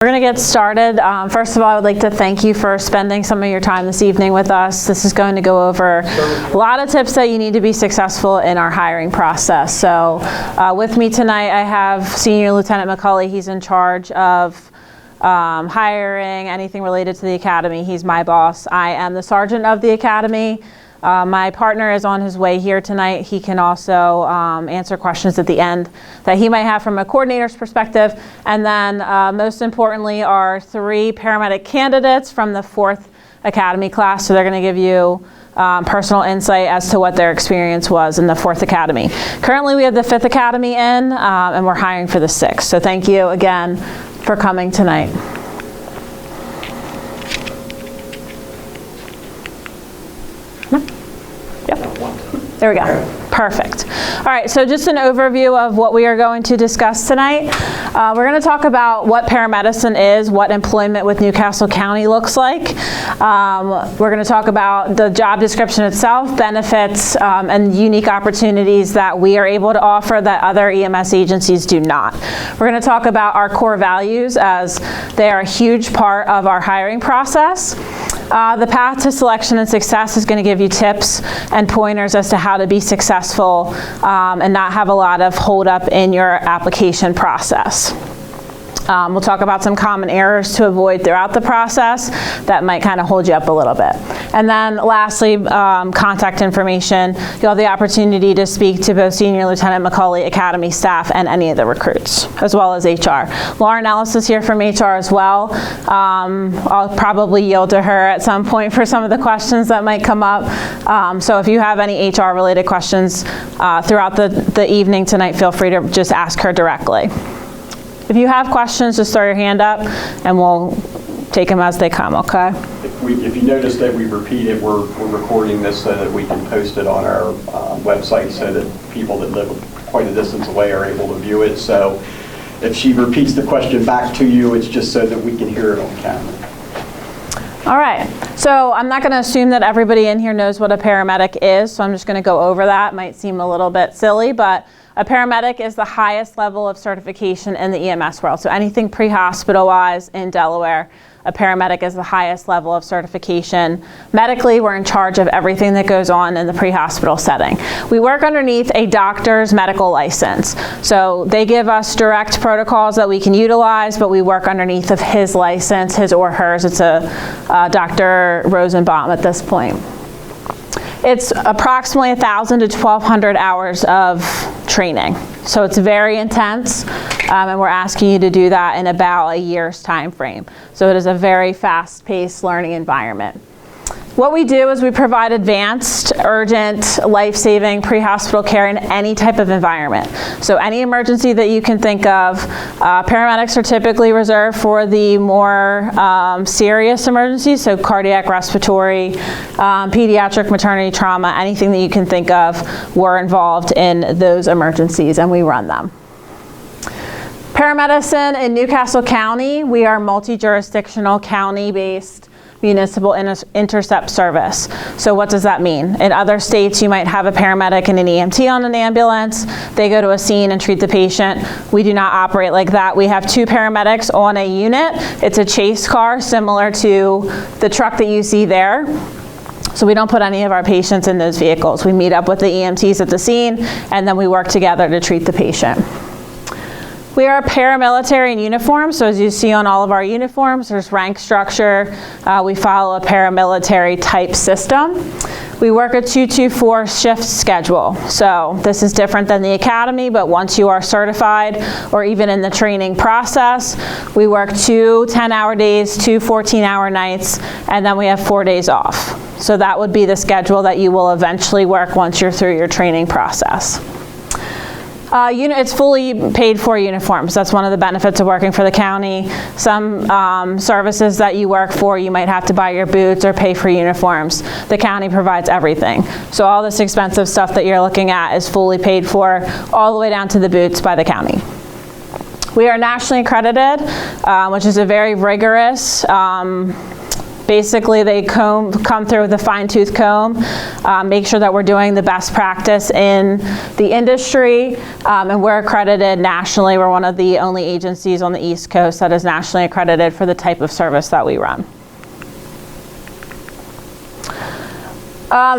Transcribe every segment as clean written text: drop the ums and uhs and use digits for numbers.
We're going to get started. First of all, I would like to thank you for spending some of your time this evening with us. This is going to go over a lot of tips that you need to be successful in our hiring process. So with me tonight, I have Senior Lieutenant McCulley. He's in charge of hiring, anything related to the Academy. He's my boss. I am the Sergeant of the Academy. My partner is on his way here tonight. He can also answer questions at the end that he might have from a coordinator's perspective. And then most importantly are 3 paramedic candidates from the 4th Academy class. So they're going to give you personal insight as to what their experience was in the 4th Academy. Currently we have the 5th Academy in and we're hiring for the 6th. So thank you again for coming tonight. There we go. Perfect. All right, so just an overview of what we are going to discuss tonight. We're going to talk about what paramedicine is, what employment with New Castle County looks like. We're going to talk about the job description itself, benefits, and unique opportunities that we are able to offer that other EMS agencies do not. We're going to talk about our core values as they are a huge part of our hiring process. The path to selection and success is going to give you tips and pointers as to how to be successful and not have a lot of hold up in your application process. We'll talk about some common errors to avoid throughout the process that might kind of hold you up a little bit. And then lastly, contact information. You'll have the opportunity to speak to both Senior Lieutenant McCulley Academy staff and any of the recruits, as well as HR. Lauren Ellis is here from HR as well. I'll probably yield to her at some point for some of the questions that might come up. So if you have any HR related questions throughout the evening tonight, feel free to just ask her directly. If you have questions, just throw your hand up and we'll take them as they come, okay? If you notice that we repeat it, we're recording this so that we can post it on our website so that people that live quite a distance away are able to view it. So if she repeats the question back to you, it's just so that we can hear it on camera. All right, so I'm not going to assume that everybody in here knows what a paramedic is, so I'm just going to go over that. It might seem a little bit silly, but a paramedic is the highest level of certification in the EMS world. So anything pre-hospital-wise in Delaware, a paramedic is the highest level of certification. Medically, we're in charge of everything that goes on in the pre-hospital setting. We work underneath a doctor's medical license. So they give us direct protocols that we can utilize, but we work underneath of his license, his or hers. It's a Dr. Rosenbaum at this point. It's approximately 1,000 to 1,200 hours of training. So it's very intense, and we're asking you to do that in about a year's time frame. So it is a very fast-paced learning environment. What we do is we provide advanced, urgent, life-saving pre-hospital care in any type of environment. So any emergency that you can think of, paramedics are typically reserved for the more serious emergencies, so cardiac, respiratory, pediatric, maternity trauma, anything that you can think of, we're involved in those emergencies and we run them. Paramedicine in New Castle County, we are multi-jurisdictional, county-based municipal intercept service. So what does that mean? In other states, you might have a paramedic and an EMT on an ambulance. They go to a scene and treat the patient. We do not operate like that. We have 2 paramedics on a unit. It's a chase car similar to the truck that you see there. So we don't put any of our patients in those vehicles. We meet up with the EMTs at the scene and then we work together to treat the patient. We are paramilitary in uniform, so as you see on all of our uniforms, there's rank structure. We follow a paramilitary type system. We work a 2-2-4 shift schedule. So this is different than the academy, but once you are certified or even in the training process, we work 2 10-hour days, 2 14-hour nights, and then we have 4 days off. So that would be the schedule that you will eventually work once you're through your training process. It's fully paid for uniforms. That's one of the benefits of working for the county. Some services that you work for, you might have to buy your boots or pay for uniforms. The county provides everything. So all this expensive stuff that you're looking at is fully paid for, all the way down to the boots by the county. We are nationally accredited, which is a very rigorous Basically, they come through with a fine-tooth comb, make sure that we're doing the best practice in the industry, and we're accredited nationally. We're one of the only agencies on the East Coast that is nationally accredited for the type of service that we run.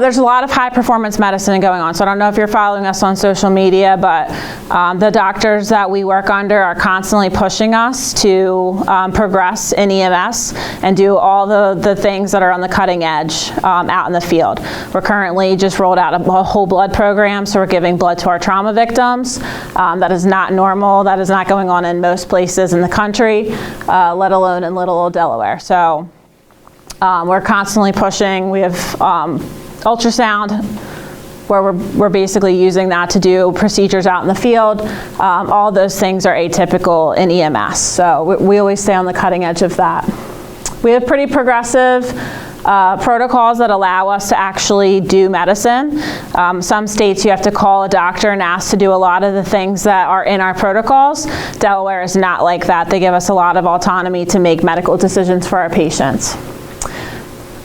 There's a lot of high-performance medicine going on, so I don't know if you're following us on social media, but the doctors that we work under are constantly pushing us to progress in EMS and do all the things that are on the cutting edge out in the field. We're currently just rolled out a whole blood program, so we're giving blood to our trauma victims. That is not normal. That is not going on in most places in the country, let alone in little old Delaware. So we're constantly pushing. We have ultrasound, where we're basically using that to do procedures out in the field. All those things are atypical in EMS, so we always stay on the cutting edge of that. We have pretty progressive protocols that allow us to actually do medicine. Some states you have to call a doctor and ask to do a lot of the things that are in our protocols. Delaware is not like that. They give us a lot of autonomy to make medical decisions for our patients.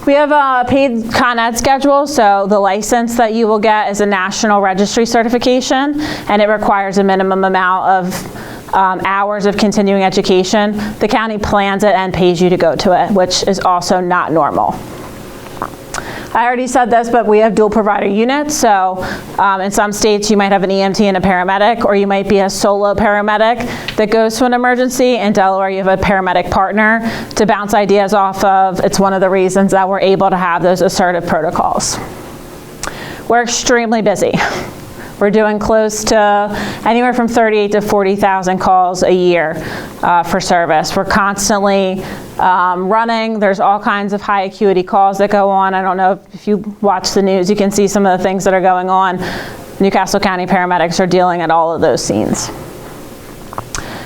We have a paid Con Ed schedule, so the license that you will get is a national registry certification, and it requires a minimum amount of hours of continuing education. The county plans it and pays you to go to it, which is also not normal. I already said this, but we have dual provider units, so in some states you might have an EMT and a paramedic, or you might be a solo paramedic that goes to an emergency. In Delaware, you have a paramedic partner to bounce ideas off of. It's one of the reasons that we're able to have those assertive protocols. We're extremely busy. We're doing close to anywhere from 38 to 40,000 calls a year for service. We're constantly running. There's all kinds of high acuity calls that go on. I don't know if you watch the news, you can see some of the things that are going on. Castle County Paramedics are dealing at all of those scenes.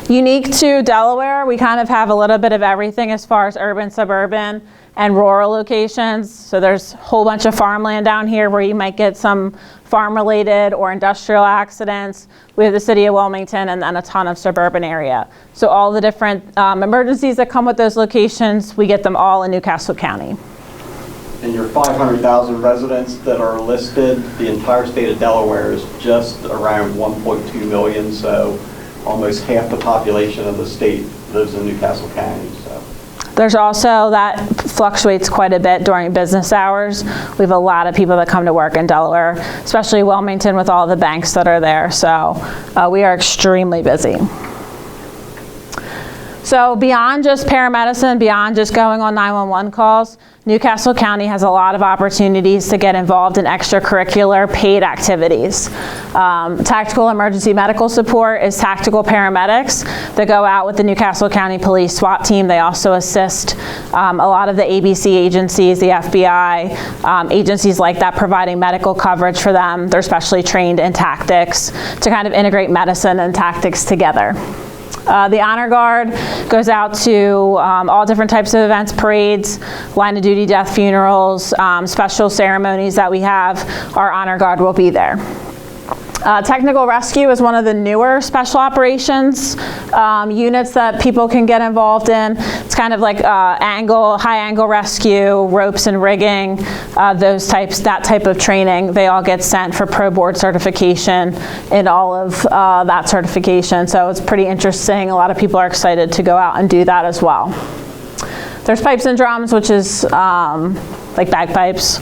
Unique to Delaware, we kind of have a little bit of everything as far as urban, suburban, and rural locations. So there's a whole bunch of farmland down here where you might get some farm-related or industrial accidents. We have the city of Wilmington and then a ton of suburban area. So all the different emergencies that come with those locations, we get them all in Newcastle County. And your 500,000 residents that are listed, the entire state of Delaware is just around 1.2 million, so almost half the population of the state lives in Newcastle County. So there's also, that fluctuates quite a bit during business hours. We have a lot of people that come to work in Delaware, especially Wilmington with all the banks that are there. So we are extremely busy. So beyond just paramedicine, beyond just going on 911 calls, Newcastle County has a lot of opportunities to get involved in extracurricular paid activities. Tactical emergency medical support is tactical paramedics that go out with the Newcastle County Police SWAT team. They also assist a lot of the ABC agencies, the FBI, agencies like that, providing medical coverage for them. They're specially trained in tactics to kind of integrate medicine and tactics together. The Honor Guard goes out to all different types of events, parades, line of duty death funerals, special ceremonies that we have. Our Honor Guard will be there. Technical rescue is one of the newer special operations units that people can get involved in. It's kind of like high angle rescue, ropes and rigging, that type of training. They all get sent for pro board certification in all of that certification. So it's pretty interesting. A lot of people are excited to go out and do that as well. There's pipes and drums, which is like bagpipes.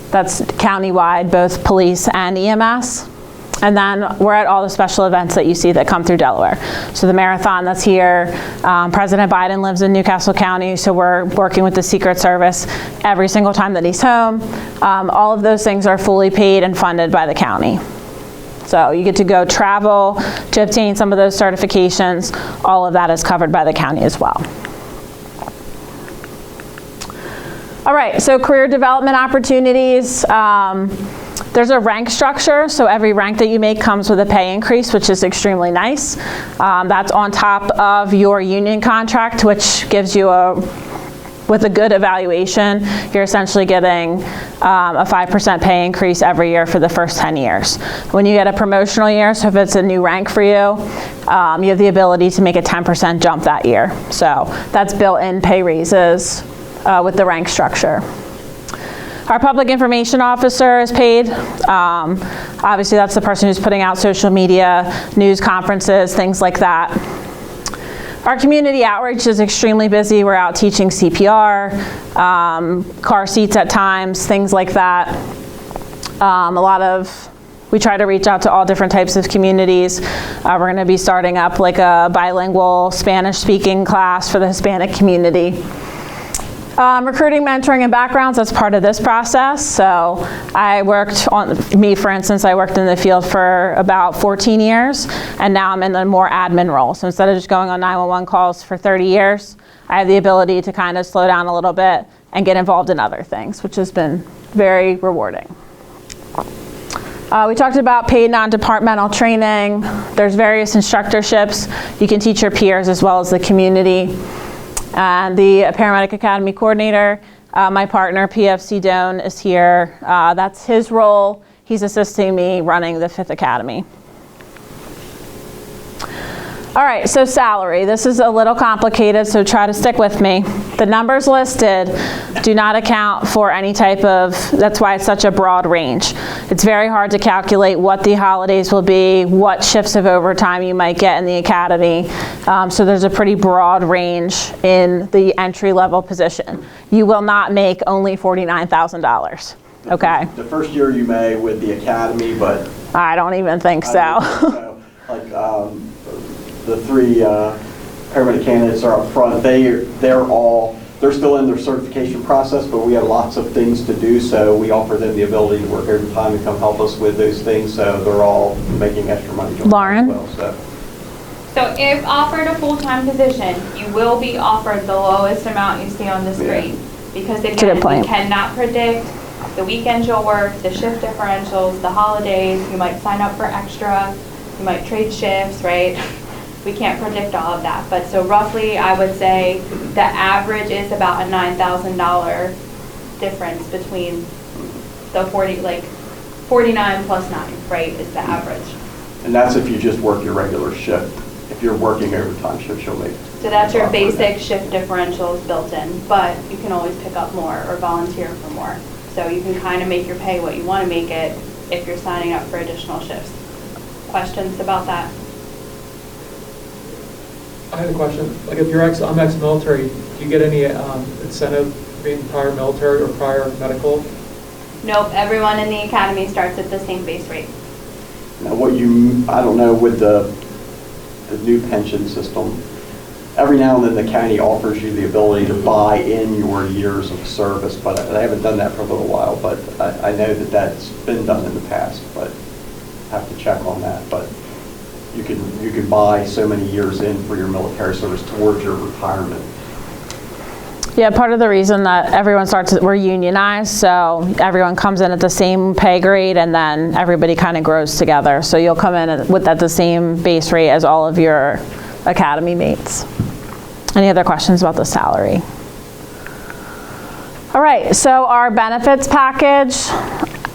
That's countywide, both police and EMS. And then we're at all the special events that you see that come through Delaware. So the marathon that's here, President Biden lives in Newcastle County, so we're working with the Secret Service every single time that he's home. All of those things are fully paid and funded by the county. So you get to go travel to obtain some of those certifications. All of that is covered by the county as well. All right, so career development opportunities. There's a rank structure, so every rank that you make comes with a pay increase, which is extremely nice. That's on top of your union contract, which gives you with a good evaluation, you're essentially getting a 5% pay increase every year for the first 10 years. When you get a promotional year, so if it's a new rank for you, you have the ability to make a 10% jump that year. So that's built-in pay raises with the rank structure. Our public information officer is paid. Obviously, that's the person who's putting out social media, news conferences, things like that. Our community outreach is extremely busy. We're out teaching CPR, car seats at times, things like that. We try to reach out to all different types of communities. We're going to be starting up like a bilingual Spanish-speaking class for the Hispanic community. Recruiting, mentoring, and backgrounds, that's part of this process. So for instance, I worked in the field for about 14 years, and now I'm in a more admin role. So instead of just going on 911 calls for 30 years, I have the ability to kind of slow down a little bit and get involved in other things, which has been very rewarding. We talked about paid non-departmental training. There's various instructorships. You can teach your peers as well as the community. And the Paramedic Academy coordinator, my partner, PFC Doan, is here. That's his role. He's assisting me running the 5th Academy. All right, so salary. This is a little complicated, so try to stick with me. The numbers listed do not account for any type of, that's why it's such a broad range. It's very hard to calculate what the holidays will be, what shifts of overtime you might get in the academy. So there's a pretty broad range in the entry-level position. You will not make only $49,000, okay? The first year you may with the academy, but I don't even think so. The 3 paramedic candidates are up front. They're still in their certification process, but we have lots of things to do, so we offer them the ability to work overtime and come help us with those things, so they're all making extra money. Lauren? As well, So if offered a full-time position, you will be offered the lowest amount you see on the screen. Because again, we cannot predict the weekends you'll work, the shift differentials, the holidays, you might sign up for extra, you might trade shifts, right? We can't predict all of that, but so roughly I would say the average is about a $9,000 difference between the 49 plus 9, right, is the average. And that's if you just work your regular shift. If you're working overtime shifts, you'll make. So that's your basic shift differentials built in, but you can always pick up more or volunteer for more. So you can kind of make your pay what you want to make it if you're signing up for additional shifts. Questions about that? I had a question. Like, if I'm ex-military, do you get any incentive for being prior military or prior medical? Nope. Everyone in the academy starts at the same base rate. Now, I don't know with the new pension system. Every now and then the county offers you the ability to buy in your years of service, but I haven't done that for a little while. But I know that that's been done in the past, but I have to check on that. But you can buy so many years in for your military service towards your retirement. Yeah, part of the reason that everyone we're unionized, so everyone comes in at the same pay grade and then everybody kind of grows together. So you'll come in at the same base rate as all of your academy mates. Any other questions about the salary? All right, so our benefits package.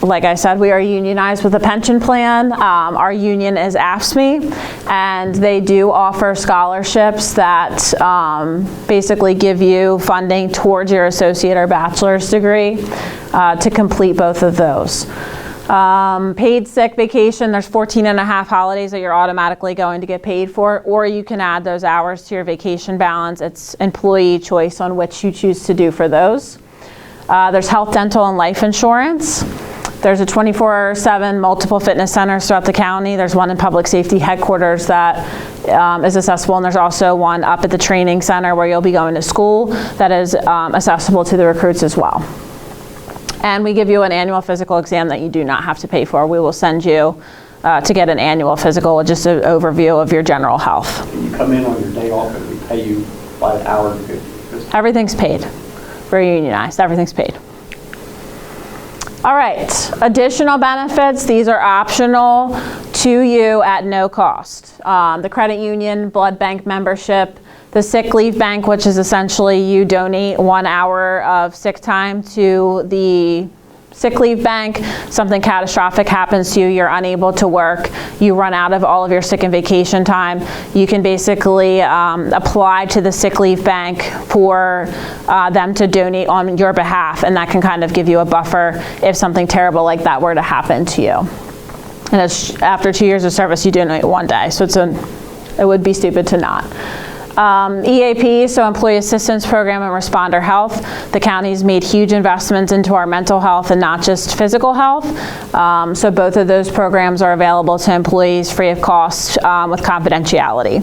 Like I said, we are unionized with a pension plan. Our union is AFSCME, and they do offer scholarships that basically give you funding towards your associate or bachelor's degree to complete both of those. Paid sick vacation, there's 14 and a half holidays that you're automatically going to get paid for, or you can add those hours to your vacation balance. It's employee choice on which you choose to do for those. There's health, dental, and life insurance. There's a 24/7 multiple fitness centers throughout the county. There's one in public safety headquarters that is accessible, and there's also one up at the training center where you'll be going to school that is accessible to the recruits as well. And we give you an annual physical exam that you do not have to pay for. We will send you to get an annual physical with just an overview of your general health. You come in on your day off and we pay you by an hour. Everything's paid. We're unionized. Everything's paid. All right, additional benefits. These are optional to you at no cost. The credit union, blood bank membership, the sick leave bank, which is essentially you donate 1 hour of sick time to the sick leave bank, something catastrophic happens to you, you're unable to work, you run out of all of your sick and vacation time, you can basically apply to the sick leave bank for them to donate on your behalf, and that can kind of give you a buffer if something terrible like that were to happen to you. And it's, after 2 years of service, you donate 1 day, so it would be stupid to not. EAP, so Employee Assistance Program and Responder Health. The county's made huge investments into our mental health and not just physical health. So both of those programs are available to employees free of cost with confidentiality.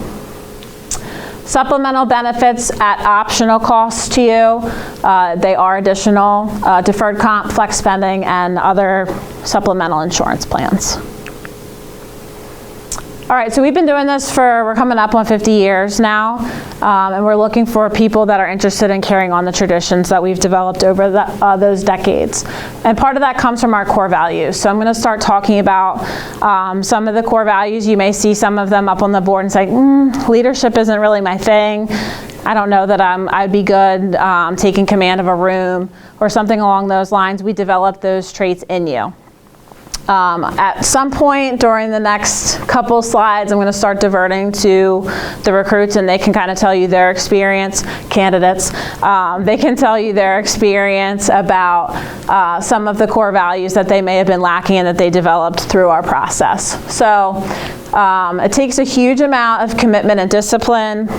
Supplemental benefits at optional cost to you. They are additional deferred comp, flex spending, and other supplemental insurance plans. All right, so we've been doing this we're coming up on 50 years now, and we're looking for people that are interested in carrying on the traditions that we've developed over those decades. And part of that comes from our core values. So I'm going to start talking about some of the core values. You may see some of them up on the board and say, leadership isn't really my thing. I don't know that I'd be good taking command of a room or something along those lines. We develop those traits in you. At some point during the next couple slides, I'm going to start diverting to the recruits, and they can kind of tell you their experience, candidates, they can tell you their experience about some of the core values that they may have been lacking and that they developed through our process. So it takes a huge amount of commitment and discipline.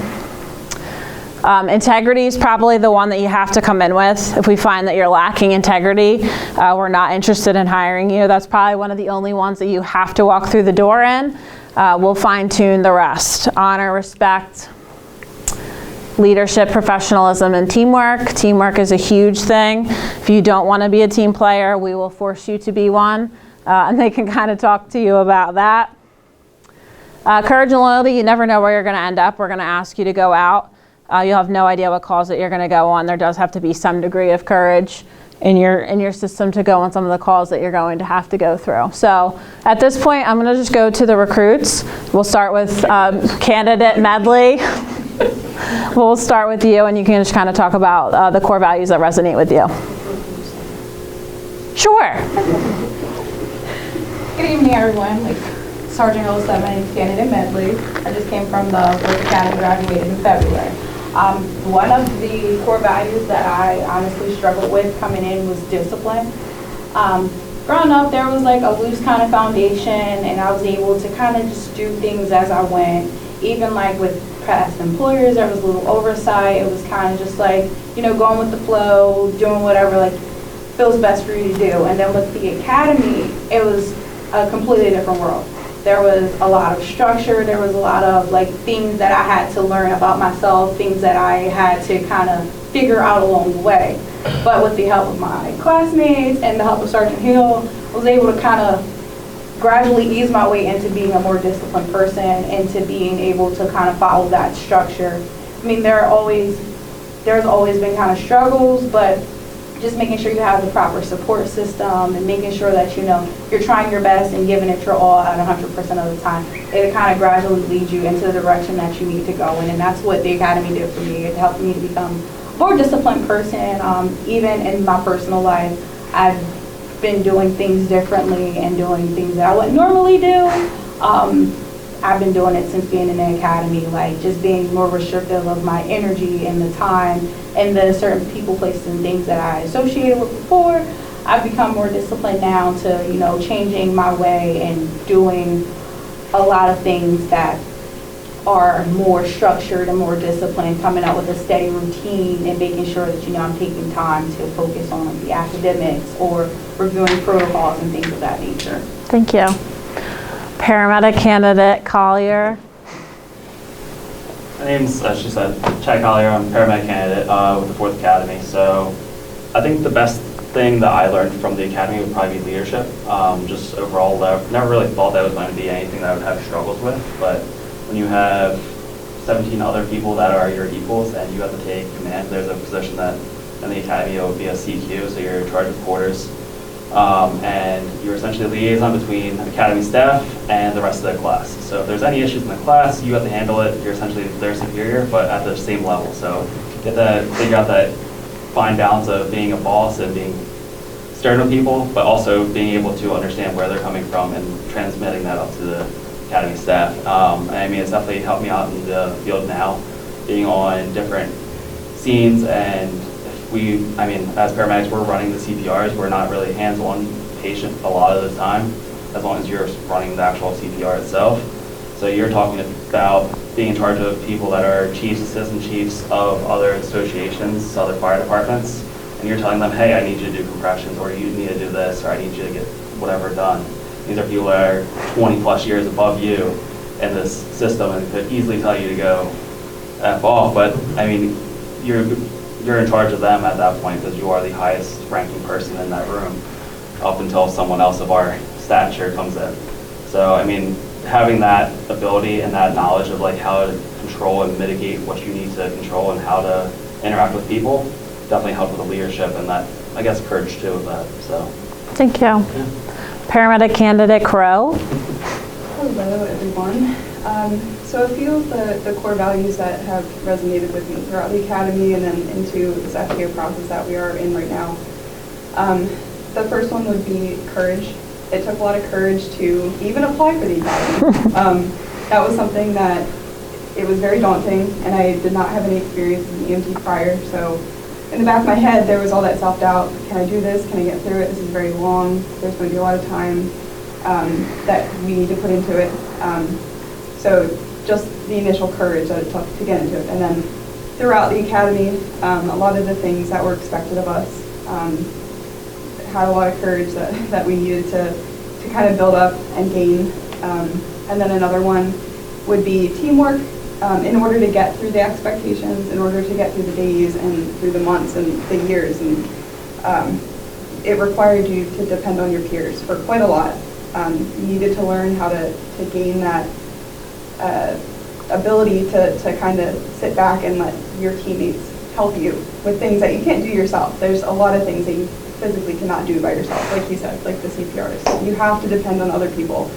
Integrity is probably the one that you have to come in with. If we find that you're lacking integrity, we're not interested in hiring you. That's probably one of the only ones that you have to walk through the door in. We'll fine tune the rest. Honor, respect, leadership, professionalism, and teamwork. Teamwork is a huge thing. If you don't want to be a team player, we will force you to be one. And they can kind of talk to you about that. Courage and loyalty, you never know where you're going to end up. We're going to ask you to go out. You'll have no idea what calls that you're going to go on. There does have to be some degree of courage in your system to go on some of the calls that you're going to have to go through. So at this point, I'm going to just go to the recruits. We'll start with candidate Medley. We'll start with you, and you can just kind of talk about the core values that resonate with you. Sure. Good evening, everyone. Sergeant 07, candidate Medley. I just came from the Paramedic Academy, graduated in February. One of the core values that I honestly struggled with coming in was discipline. Growing up, there was a loose kind of foundation, and I was able to kind of just do things as I went. Even with past employers, there was a little oversight. It was kind of just going with the flow, doing whatever feels best for you to do. And then with the academy, it was a completely different world. There was a lot of structure, there was a lot of things that I had to learn about myself, things that I had to kind of figure out along the way. But with the help of my classmates and the help of Sergeant Hill, I was able to kind of gradually ease my way into being a more disciplined person, into being able to kind of follow that structure. I mean, there's always been kind of struggles, but just making sure you have the proper support system and making sure that you're trying your best and giving it your all at 100% of the time. It kind of gradually leads you into the direction that you need to go in, and that's what the academy did for me. It helped me to become a more disciplined person. Even in my personal life, I've been doing things differently and doing things that I wouldn't normally do. I've been doing it since being in the academy, just being more restrictive of my energy and the time and the certain people, places, and things that I associated with before. I've become more disciplined now to, changing my way and doing a lot of things that are more structured and more disciplined, coming up with a steady routine and making sure that, I'm taking time to focus on the academics or reviewing protocols and things of that nature. Thank you. Paramedic candidate Collier. My name's, as she said, Chad Collier. I'm a paramedic candidate with the 4th Academy. So I think the best thing that I learned from the academy would probably be leadership. Just overall, I never really thought that was going to be anything that I would have struggles with. But when you have 17 other people that are your equals and you have to take command, there's a position that in the academy it would be a CQ, so you're in charge of quarters. And you're essentially a liaison between academy staff and the rest of the class. So if there's any issues in the class, you have to handle it. You're essentially their superior, but at the same level. So you have to figure out that fine balance of being a boss and being stern with people, but also being able to understand where they're coming from and transmitting that up to the Academy staff. And I mean, it's definitely helped me out in the field now, being on different scenes, and I mean, as paramedics, we're running the CPRs. We're not really hands-on patient a lot of the time, as long as you're running the actual CPR itself. So you're talking about being in charge of people that are chiefs, assistant chiefs of other associations, other fire departments, and you're telling them, hey, I need you to do compressions, or you need to do this, or I need you to get whatever done. These are people that are 20 plus years above you in this system and could easily tell you to go F off, but I mean, you're in charge of them at that point because you are the highest ranking person in that room up until someone else of our stature comes in. So, I mean, having that ability and that knowledge of like how to control and mitigate what you need to control and how to interact with people definitely helped with the leadership and that, I guess, courage too of that, so. Thank you. Yeah. Paramedic candidate Crow. Hello, everyone. So a few of the core values that have resonated with me throughout the academy and then into this FTO process that we are in right now. The first one would be courage. It took a lot of courage to even apply for the academy. That was something that it was very daunting, and I did not have any experience in EMT prior, so in the back of my head there was all that self-doubt. Can I do this? Can I get through it? This is very long. There's going to be a lot of time that we need to put into it. So just the initial courage that it took to get into it. And then throughout the academy, a lot of the things that were expected of us had a lot of courage that we needed to kind of build up and gain. And then another one would be teamwork in order to get through the expectations, in order to get through the days and through the months and the years. And it required you to depend on your peers for quite a lot. You needed to learn how to gain that ability to kind of sit back and let your teammates help you with things that you can't do yourself. There's a lot of things that you physically cannot do by yourself, like you said, like the CPRs. You have to depend on other people.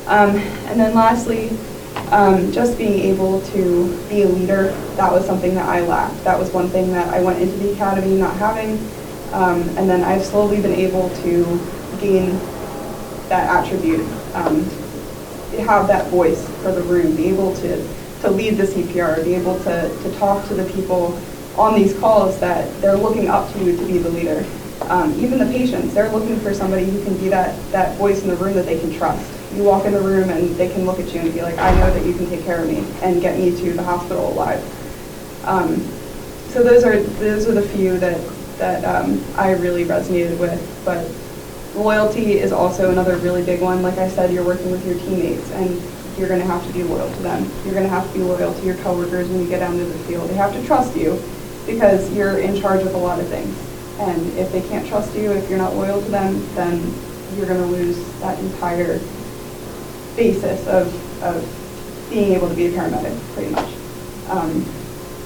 And then lastly, just being able to be a leader, that was something that I lacked. That was one thing that I went into the academy not having, and then I've slowly been able to gain that attribute, have that voice for the room, be able to lead the CPR, be able to talk to the people on these calls that they're looking up to you to be the leader. Even the patients, they're looking for somebody who can be that voice in the room that they can trust. You walk in the room and they can look at you and be like, I know that you can take care of me and get me to the hospital alive. So those are the few that I really resonated with. But loyalty is also another really big one. Like I said, you're working with your teammates and you're going to have to be loyal to them. You're going to have to be loyal to your coworkers when you get out into the field. They have to trust you because you're in charge of a lot of things. And if they can't trust you, if you're not loyal to them, then you're going to lose that entire basis of being able to be a paramedic, pretty much.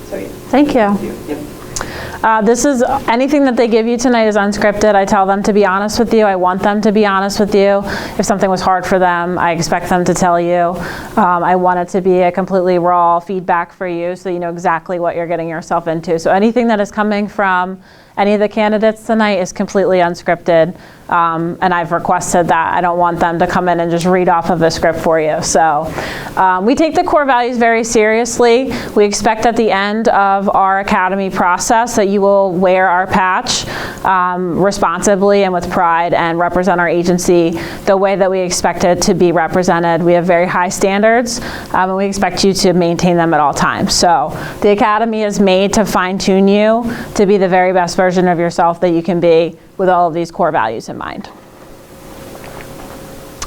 So yeah. Thank you. Yep. This is anything that they give you tonight is unscripted. I tell them to be honest with you. I want them to be honest with you. If something was hard for them, I expect them to tell you. I want it to be a completely raw feedback for you so you know exactly what you're getting yourself into. So anything that is coming from any of the candidates tonight is completely unscripted. And I've requested that. I don't want them to come in and just read off of a script for you. So we take the core values very seriously. We expect at the end of our academy process that you will wear our patch responsibly and with pride and represent our agency the way that we expect it to be represented. We have very high standards and we expect you to maintain them at all times. So the academy is made to fine-tune you to be the very best version of yourself that you can be with all of these core values in mind.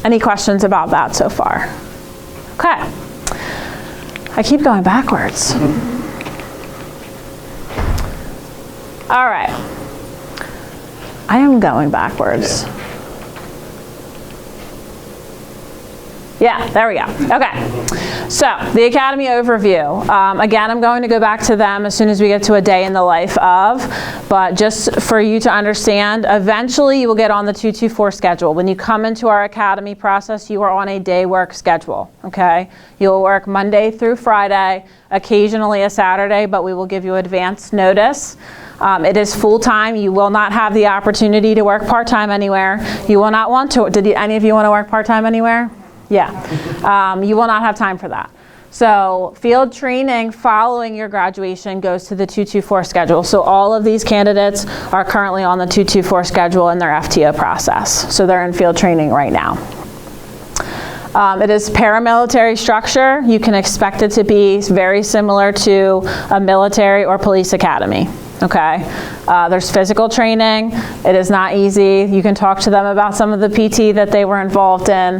Any questions about that so far? Okay. I keep going backwards. All right. I am going backwards. Yeah, there we go. Okay. So the academy overview. Again, I'm going to go back to them as soon as we get to a day in the life of, but just for you to understand, eventually you will get on the 224 schedule. When you come into our academy process, you are on a day work schedule, okay? You'll work Monday through Friday, occasionally a Saturday, but we will give you advance notice. It is full-time. You will not have the opportunity to work part-time anywhere. You will not want to. Did any of you want to work part-time anywhere? Yeah. You will not have time for that. So field training following your graduation goes to the 224 schedule. So all of these candidates are currently on the 224 schedule in their FTO process. So they're in field training right now. It is paramilitary structure. You can expect it to be very similar to a military or police academy. Okay, there's physical training. It is not easy. You can talk to them about some of the PT that they were involved in.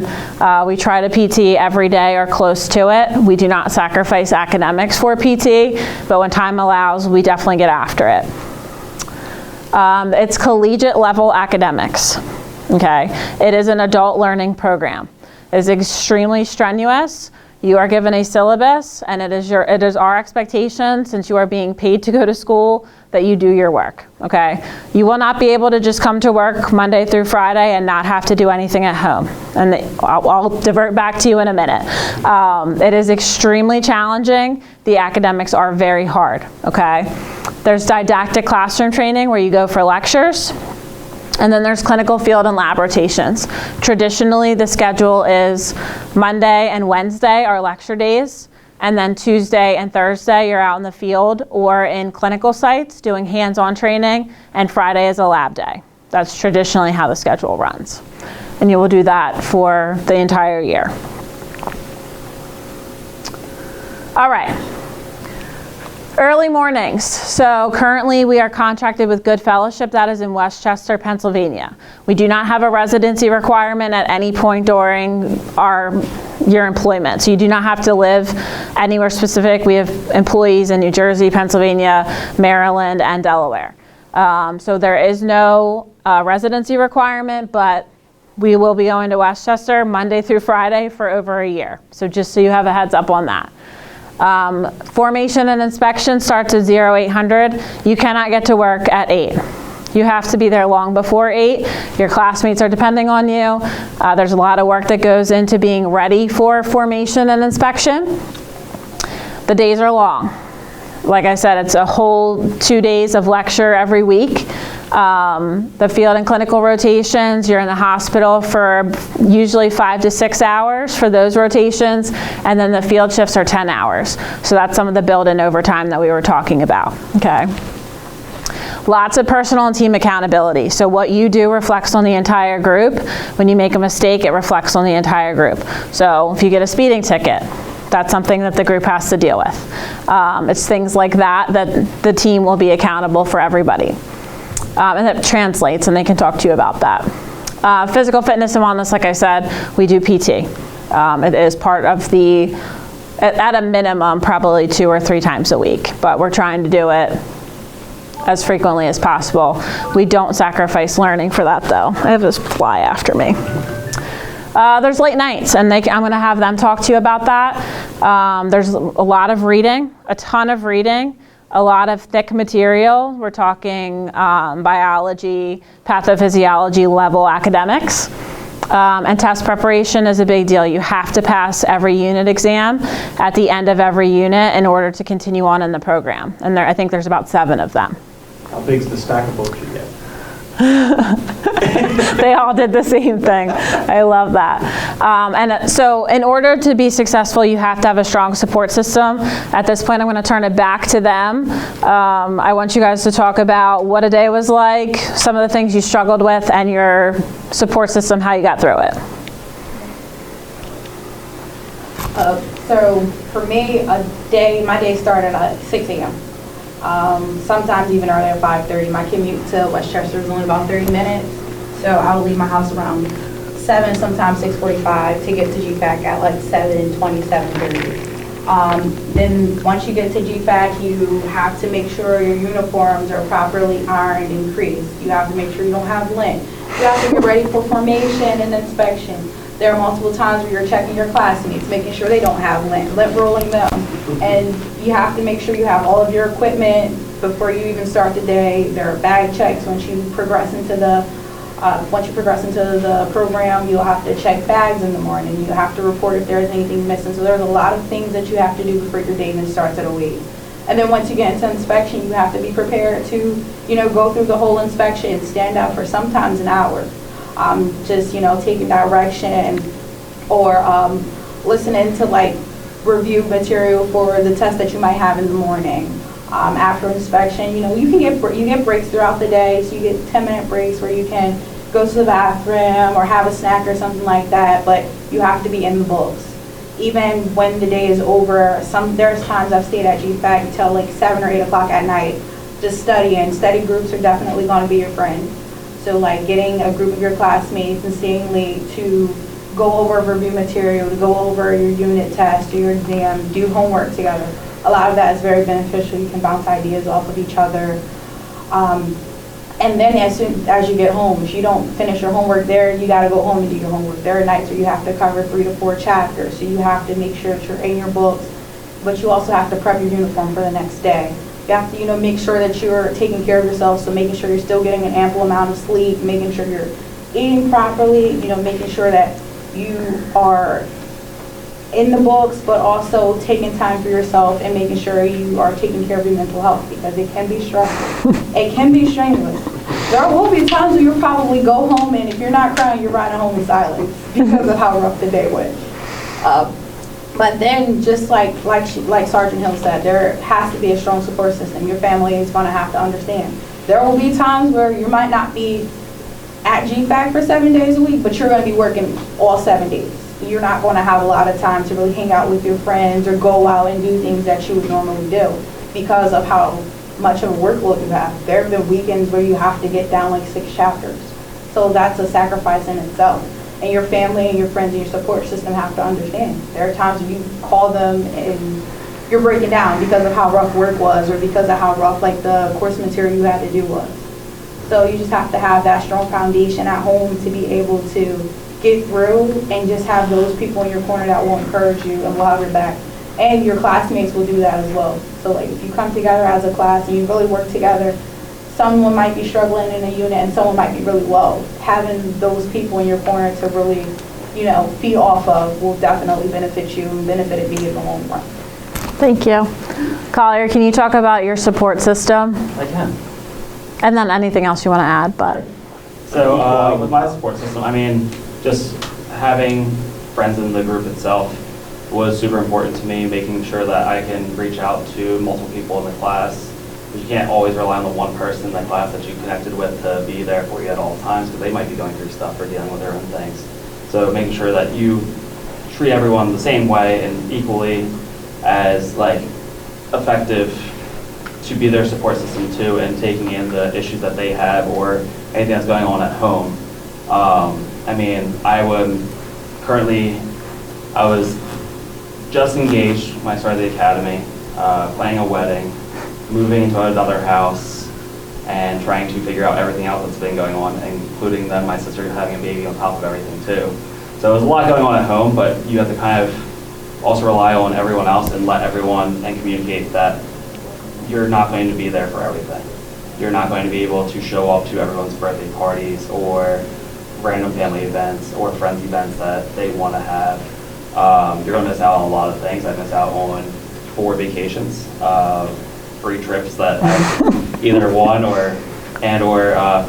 We try to PT every day or close to it. We do not sacrifice academics for PT, but when time allows, we definitely get after it. It's collegiate level academics. Okay, it is an adult learning program. It is extremely strenuous. You are given a syllabus, and it is our expectation, since you are being paid to go to school, that you do your work, okay? You will not be able to just come to work Monday through Friday and not have to do anything at home. And I'll divert back to you in a minute. It is extremely challenging. The academics are very hard, okay? There's didactic classroom training where you go for lectures. And then there's clinical field and lab rotations. Traditionally, the schedule is Monday and Wednesday are lecture days, and then Tuesday and Thursday you're out in the field or in clinical sites doing hands-on training, and Friday is a lab day. That's traditionally how the schedule runs. And you will do that for the entire year. All right. Early mornings. So currently we are contracted with Good Fellowship. That is in Westchester, Pennsylvania. We do not have a residency requirement at any point during your employment. So you do not have to live anywhere specific. We have employees in New Jersey, Pennsylvania, Maryland, and Delaware. So there is no residency requirement, but we will be going to Westchester Monday through Friday for over a year. So just so you have a heads up on that. Formation and inspection starts at 0800. You cannot get to work at 8. You have to be there long before 8. Your classmates are depending on you. There's a lot of work that goes into being ready for formation and inspection. The days are long. Like I said, it's a whole 2 days of lecture every week. The field and clinical rotations, you're in the hospital for usually 5 to 6 hours for those rotations, and then the field shifts are 10 hours. So that's some of the built-in overtime that we were talking about, okay? Lots of personal and team accountability. So what you do reflects on the entire group. When you make a mistake, it reflects on the entire group. So if you get a speeding ticket, that's something that the group has to deal with. It's things like that the team will be accountable for everybody. And that translates, and they can talk to you about that. Physical fitness and wellness, like I said, we do PT. It is part of at a minimum, probably 2 or 3 times a week, but we're trying to do it as frequently as possible. We don't sacrifice learning for that, though. I have this fly after me. There's late nights, and I'm going to have them talk to you about that. There's a lot of reading, a ton of reading. A lot of thick material. We're talking biology, pathophysiology level academics. And test preparation is a big deal. You have to pass every unit exam at the end of every unit in order to continue on in the program. And I think there's about 7 of them. How big's the stack of books you get? They all did the same thing. I love that. And so in order to be successful, you have to have a strong support system. At this point, I'm going to turn it back to them. I want you guys to talk about what a day was like, some of the things you struggled with, and your support system, how you got through it. So for me, my day started at 6 a.m. Sometimes even earlier, 5:30. My commute to Westchester is only about 30 minutes, so I would leave my house around 7, sometimes 6:45 to get to GFAC at like 7:20, 7:30. Then once you get to GFAC, you have to make sure your uniforms are properly ironed and creased. You have to make sure you don't have lint. You have to get ready for formation and inspection. There are multiple times where you're checking your classmates, making sure they don't have lint rolling them. And you have to make sure you have all of your equipment before you even start the day. There are bag checks once you progress into the program. You'll have to check bags in the morning. You have to report if there's anything missing. So there's a lot of things that you have to do before your day even starts at 08. And then once you get into inspection, you have to be prepared to, you know, go through the whole inspection, stand out for sometimes an hour. Just, you know, taking direction or listening to like review material for the test that you might have in the morning. After inspection, you know, you get breaks throughout the day, so you get 10-minute breaks where you can go to the bathroom or have a snack or something like that, but you have to be in the books. Even when the day is over, there's times I've stayed at GFAC until like 7 or 8 o'clock at night, just studying. Study groups are definitely going to be your friend. So like getting a group of your classmates and staying late to go over review material, to go over your unit test or your exam, do homework together. A lot of that is very beneficial. You can bounce ideas off of each other. And then as soon as you get home, if you don't finish your homework there, you got to go home and do your homework. There are nights where you have to cover 3 to 4 chapters, so you have to make sure that you're in your books, but you also have to prep your uniform for the next day. You have to, you know, make sure that you're taking care of yourself, so making sure you're still getting an ample amount of sleep, making sure you're eating properly, you know, making sure that you are in the books, but also taking time for yourself and making sure you are taking care of your mental health, because it can be stressful. It can be strenuous. There will be times where you'll probably go home and if you're not crying, you're riding home in silence because of how rough the day went. But then just like Sergeant Hill said, there has to be a strong support system. Your family is going to have to understand. There will be times where you might not be at GFAC for 7 days a week, but you're going to be working all 7 days. You're not going to have a lot of time to really hang out with your friends or go out and do things that you would normally do because of how much of a workload you have. There have been weekends where you have to get down like 6 chapters. So that's a sacrifice in itself. And your family and your friends and your support system have to understand. There are times when you call them and you're breaking down because of how rough work was or because of how rough like the course material you had to do was. So you just have to have that strong foundation at home to be able to get through and just have those people in your corner that will encourage you and will have your back. And your classmates will do that as well. So like if you come together as a class and you really work together, someone might be struggling in a unit and someone might be really low. Having those people in your corner to really, you know, feed off of will definitely benefit you and benefit me in the long run. Thank you. Collier, can you talk about your support system? I can. And then anything else you want to add, but. So with my support system, I mean, just having friends in the group itself was super important to me, making sure that I can reach out to multiple people in the class. You can't always rely on the one person in the class that you connected with to be there for you at all times, because they might be going through stuff or dealing with their own things. So making sure that you treat everyone the same way and equally as like effective to be their support system too, and taking in the issues that they have or anything that's going on at home. I mean, I was just engaged when I started the academy, planning a wedding, moving into another house, and trying to figure out everything else that's been going on, including then my sister having a baby on top of everything too. So there's a lot going on at home, but you have to kind of also rely on everyone else and let everyone and communicate that you're not going to be there for everything. You're not going to be able to show up to everyone's birthday parties or random family events or friends events that they want to have. You're going to miss out on a lot of things. I miss out on 4 vacations, 3 trips that I either won or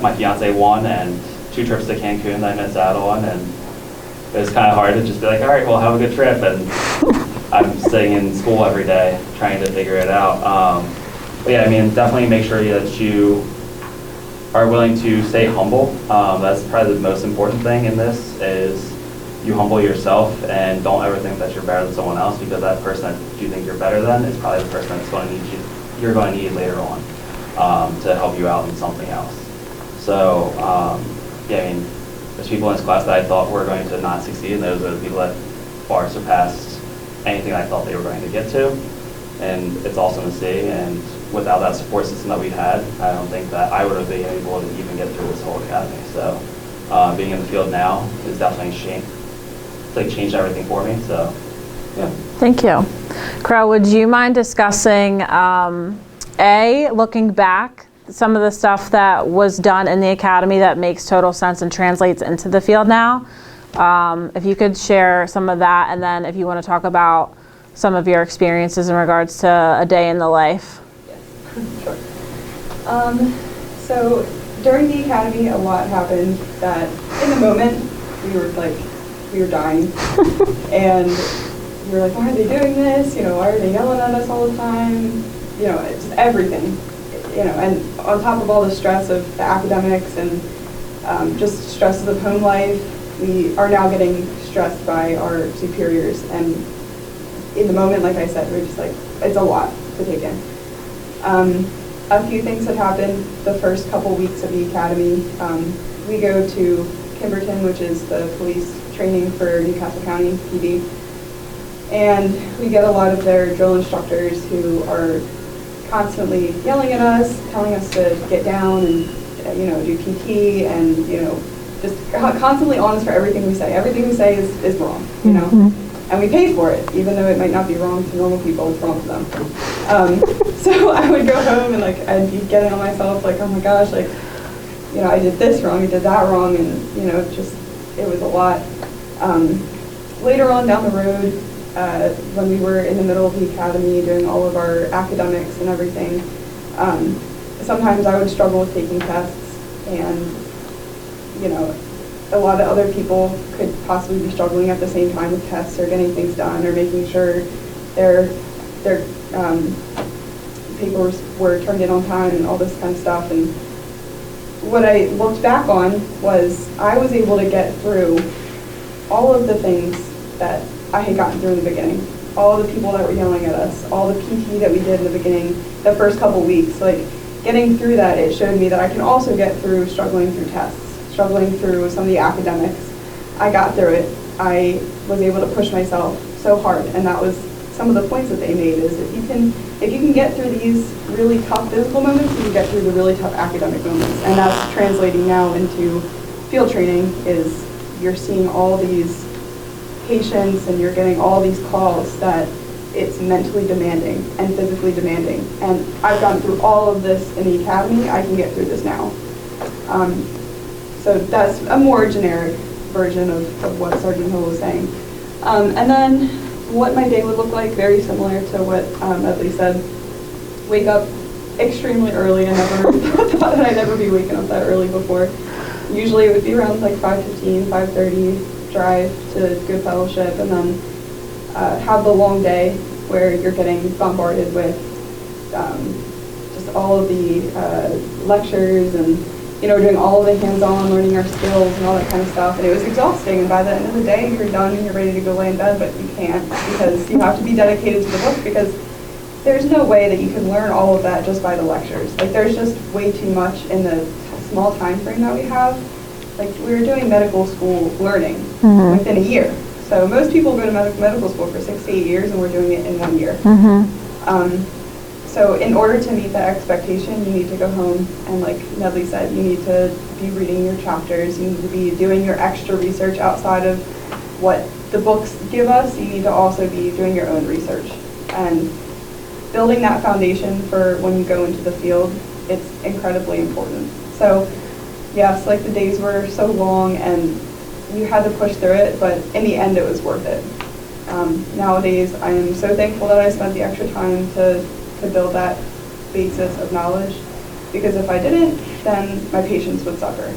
my fiance won, and 2 trips to Cancun that I missed out on. And it was kind of hard to just be like, all right, well, have a good trip. And I'm sitting in school every day trying to figure it out. But yeah, I mean, definitely make sure that you are willing to stay humble. That's probably the most important thing in this, is you humble yourself and don't ever think that you're better than someone else, because that person that you think you're better than is probably the person that's going to need you're going to need later on to help you out in something else. So yeah, I mean, there's people in this class that I thought were going to not succeed, and those are the people that far surpassed anything I thought they were going to get to. And it's awesome to see, and without that support system that we had, I don't think that I would have been able to even get through this whole academy. So being in the field now is definitely changed everything for me. So yeah. Thank you. Crow, would you mind discussing, looking back, some of the stuff that was done in the academy that makes total sense and translates into the field now? If you could share some of that, and then if you want to talk about some of your experiences in regards to a day in the life. Sure. So during the academy, a lot happened that in the moment we were dying, and we were like, why are they doing this? You know, why are they yelling at us all the time? You know, it's just everything. You know, and on top of all the stress of the academics and just stresses of home life, we are now getting stressed by our superiors. And in the moment, like I said, we're just like, it's a lot to take in. A few things had happened the first couple weeks of the academy. We go to Kimberton, which is the police training for Castle County PD. And we get a lot of their drill instructors who are constantly yelling at us, telling us to get down and, you know, do PT and, you know, just constantly on us for everything we say. Everything we say is wrong, you know? Mm-hmm. And we pay for it, even though it might not be wrong to normal people, it's wrong to them. So I would go home and like, I'd be getting on myself like, oh my gosh, like, you know, I did this wrong, I did that wrong, and, you know, it was a lot. Later on down the road, when we were in the middle of the academy doing all of our academics and everything, sometimes I would struggle with taking tests, and, you know, a lot of other people could possibly be struggling at the same time with tests or getting things done or making sure their papers were turned in on time and all this kind of stuff. And what I looked back on was I was able to get through all of the things that I had gotten through in the beginning. All the people that were yelling at us, all the PT that we did in the beginning, the first couple weeks, like getting through that, it showed me that I can also get through struggling through tests, struggling through some of the academics. I got through it. I was able to push myself so hard, and that was some of the points that they made is if you can get through these really tough physical moments, you can get through the really tough academic moments. And that's translating now into field training is you're seeing all these patients and you're getting all these calls that it's mentally demanding and physically demanding. And I've gone through all of this in the academy. I can get through this now. So that's a more generic version of what Sergeant Hill was saying. And then what my day would look like, very similar to what Edley said. Wake up extremely early. I never thought that I'd ever be waking up that early before. Usually it would be around like 5:15, 5:30, drive to Good Fellowship, and then have the long day where you're getting bombarded with just all of the lectures and, you know, doing all of the hands-on, learning our skills and all that kind of stuff. And it was exhausting. And by the end of the day, you're done and you're ready to go lay in bed, but you can't because you have to be dedicated to the book because there's no way that you can learn all of that just by the lectures. Like, there's just way too much in the small time frame that we have. Like, we were doing medical school learning within a year. So most people go to medical school for 6 to 8 years, and we're doing it in 1 year. So in order to meet that expectation, you need to go home and, like Nedley said, you need to be reading your chapters. You need to be doing your extra research outside of what the books give us. You need to also be doing your own research and building that foundation for when you go into the field. It's incredibly important. So yes, like the days were so long and you had to push through it, but in the end it was worth it. Nowadays, I am so thankful that I spent the extra time to build that basis of knowledge, because if I didn't, then my patients would suffer.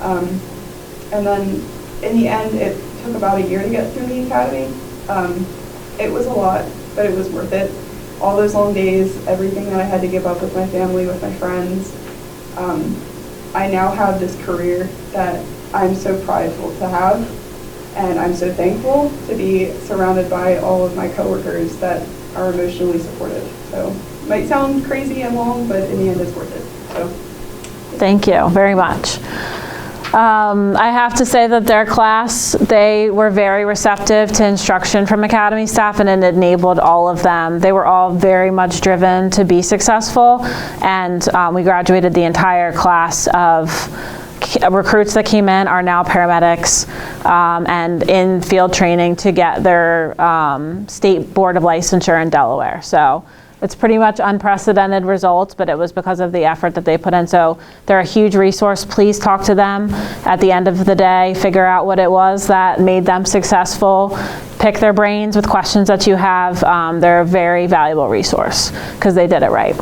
And then in the end, it took about a year to get through the academy. It was a lot, but it was worth it. All those long days, everything that I had to give up with my family, with my friends. I now have this career that I'm so prideful to have, and I'm so thankful to be surrounded by all of my coworkers that are emotionally supportive. So it might sound crazy and long, but in the end it's worth it. So thank you very much. I have to say that their class, they were very receptive to instruction from Academy staff, and it enabled all of them. They were all very much driven to be successful, and we graduated the entire class of recruits that came in are now paramedics and in field training to get their state board of licensure in Delaware. So It's pretty much unprecedented results, but it was because of the effort that they put in. So they're a huge resource. Please talk to them at the end of the day, figure out what it was that made them successful, pick their brains with questions that you have. They're a very valuable resource because they did it right.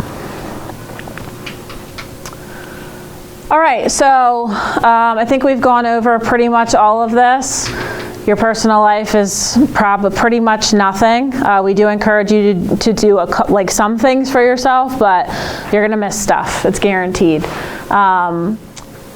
All right, so I think we've gone over pretty much all of this. Your personal life is pretty much nothing. We do encourage you to do like some things for yourself, but you're gonna miss stuff, it's guaranteed.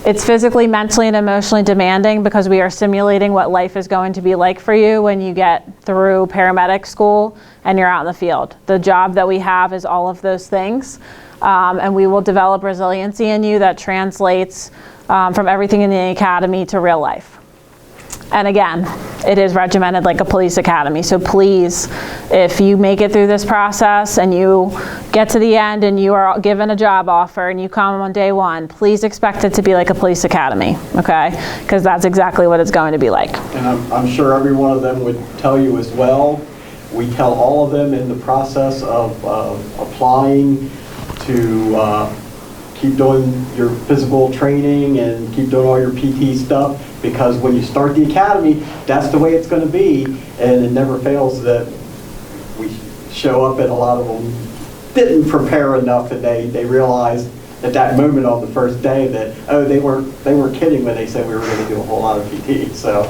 It's physically, mentally, and emotionally demanding because we are simulating what life is going to be like for you when you get through paramedic school and you're out in the field. The job that we have is all of those things. And we will develop resiliency in you that translates from everything in the academy to real life. And again, it is regimented like a police academy. So please, if you make it through this process and you get to the end and you are given a job offer and you come on day one, please expect it to be like a police academy, okay? Because that's exactly what it's going to be like. And I'm sure every one of them would tell you as well. We tell all of them in the process of applying to keep doing your physical training and keep doing all your PT stuff, because when you start the academy, that's the way it's going to be, and it never fails that we show up and a lot of them didn't prepare enough, and they realized at that moment on the first day that, oh, they weren't kidding when they said we were going to do a whole lot of PT. So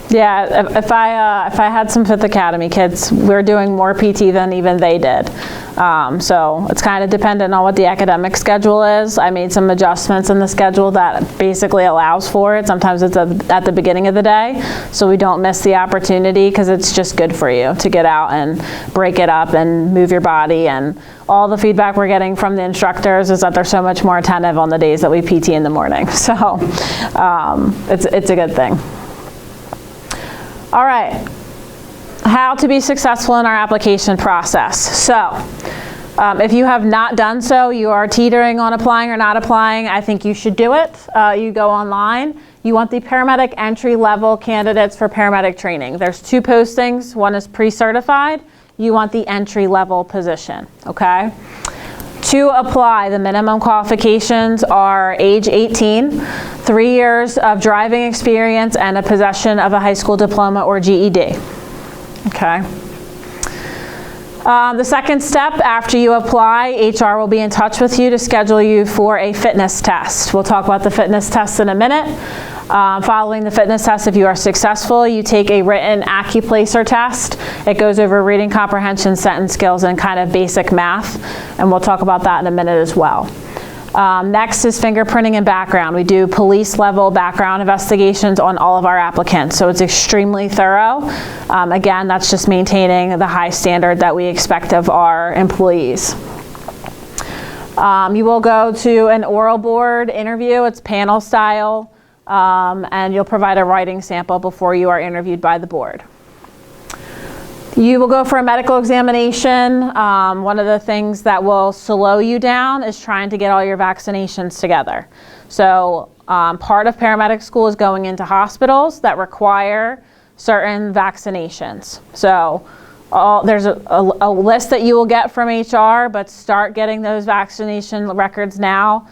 yeah, if I had some 5th Academy kids, we're doing more PT than even they did. So it's kind of dependent on what the academic schedule is. I made some adjustments in the schedule that basically allows for it. Sometimes it's at the beginning of the day, so we don't miss the opportunity because it's just good for you to get out and break it up and move your body. And all the feedback we're getting from the instructors is that they're so much more attentive on the days that we PT in the morning. So it's a good thing. All right, how to be successful in our application process. So if you have not done so, you are teetering on applying or not applying, I think you should do it. You go online. You want the paramedic entry-level candidates for paramedic training. There's 2 postings. One is pre-certified. You want the entry-level position, okay? To apply, the minimum qualifications are age 18, 3 years of driving experience, and a possession of a high school diploma or GED. Okay. The second step, after you apply, HR will be in touch with you to schedule you for a fitness test. We'll talk about the fitness test in a minute. Following the fitness test, if you are successful, you take a written AccuPlacer test. It goes over reading comprehension, sentence skills, and kind of basic math, and we'll talk about that in a minute as well. Next is fingerprinting and background. We do police level background investigations on all of our applicants, so it's extremely thorough. Again, that's just maintaining the high standard that we expect of our employees. You will go to an oral board interview. It's panel style. And you'll provide a writing sample before you are interviewed by the board. You will go for a medical examination. One of the things that will slow you down is trying to get all your vaccinations together. So part of paramedic school is going into hospitals that require certain vaccinations. So there's a list that you will get from HR, but start getting those vaccination records now.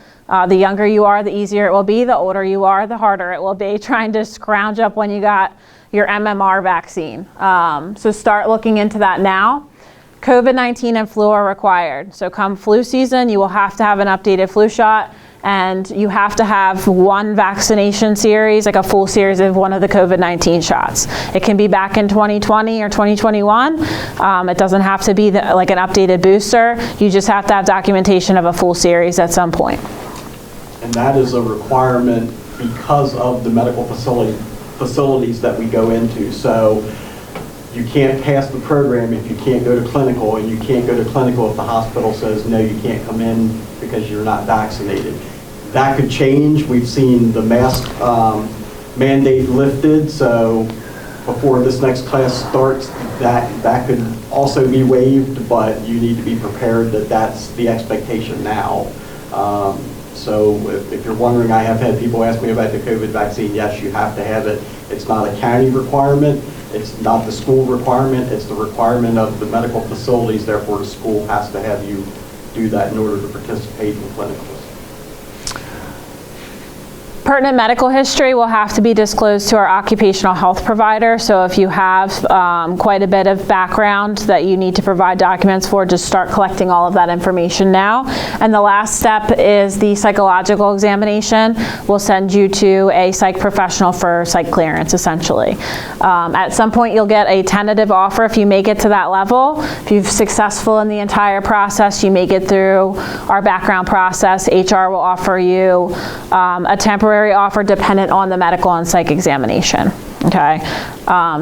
The younger you are, the easier it will be. The older you are, the harder it will be trying to scrounge up when you got your MMR vaccine. So start looking into that now. COVID-19 and flu are required. So come flu season, you will have to have an updated flu shot, and you have to have one vaccination series, like a full series of one of the COVID-19 shots. It can be back in 2020 or 2021. It doesn't have to be like an updated booster. You just have to have documentation of a full series at some point. And that is a requirement because of the medical facilities that we go into. So you can't pass the program if you can't go to clinical, and you can't go to clinical if the hospital says, no, you can't come in because you're not vaccinated. That could change. We've seen the mask mandate lifted, so before this next class starts, that could also be waived, but you need to be prepared that that's the expectation now. So if you're wondering, I have had people ask me about the COVID vaccine. Yes, you have to have it. It's not a county requirement. It's not the school requirement, it's the requirement of the medical facilities, therefore the school has to have you do that in order to participate in clinicals. Pertinent medical history will have to be disclosed to our occupational health provider. So if you have quite a bit of background that you need to provide documents for, just start collecting all of that information now. And the last step is the psychological examination. We'll send you to a psych professional for psych clearance, essentially. At some point, you'll get a tentative offer if you make it to that level. If you're successful in the entire process, you make it through our background process, HR will offer you a temporary offer dependent on the medical and psych examination, okay?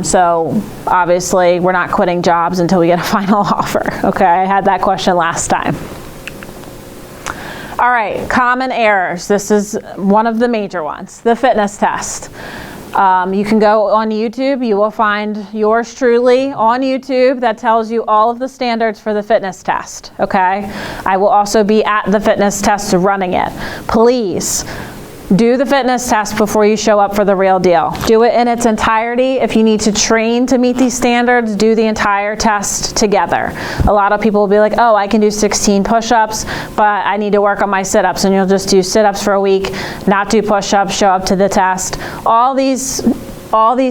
So obviously we're not quitting jobs until we get a final offer, okay? I had that question last time. All right, common errors. This is one of the major ones, the fitness test. You can go on YouTube, you will find yours truly on YouTube that tells you all of the standards for the fitness test, okay? I will also be at the fitness test running it. Please, do the fitness test before you show up for the real deal. Do it in its entirety. If you need to train to meet these standards, do the entire test together. A lot of people will be like, oh, I can do 16 push-ups, but I need to work on my sit-ups, and you'll just do sit-ups for a week, not do push-ups, show up to the test. All these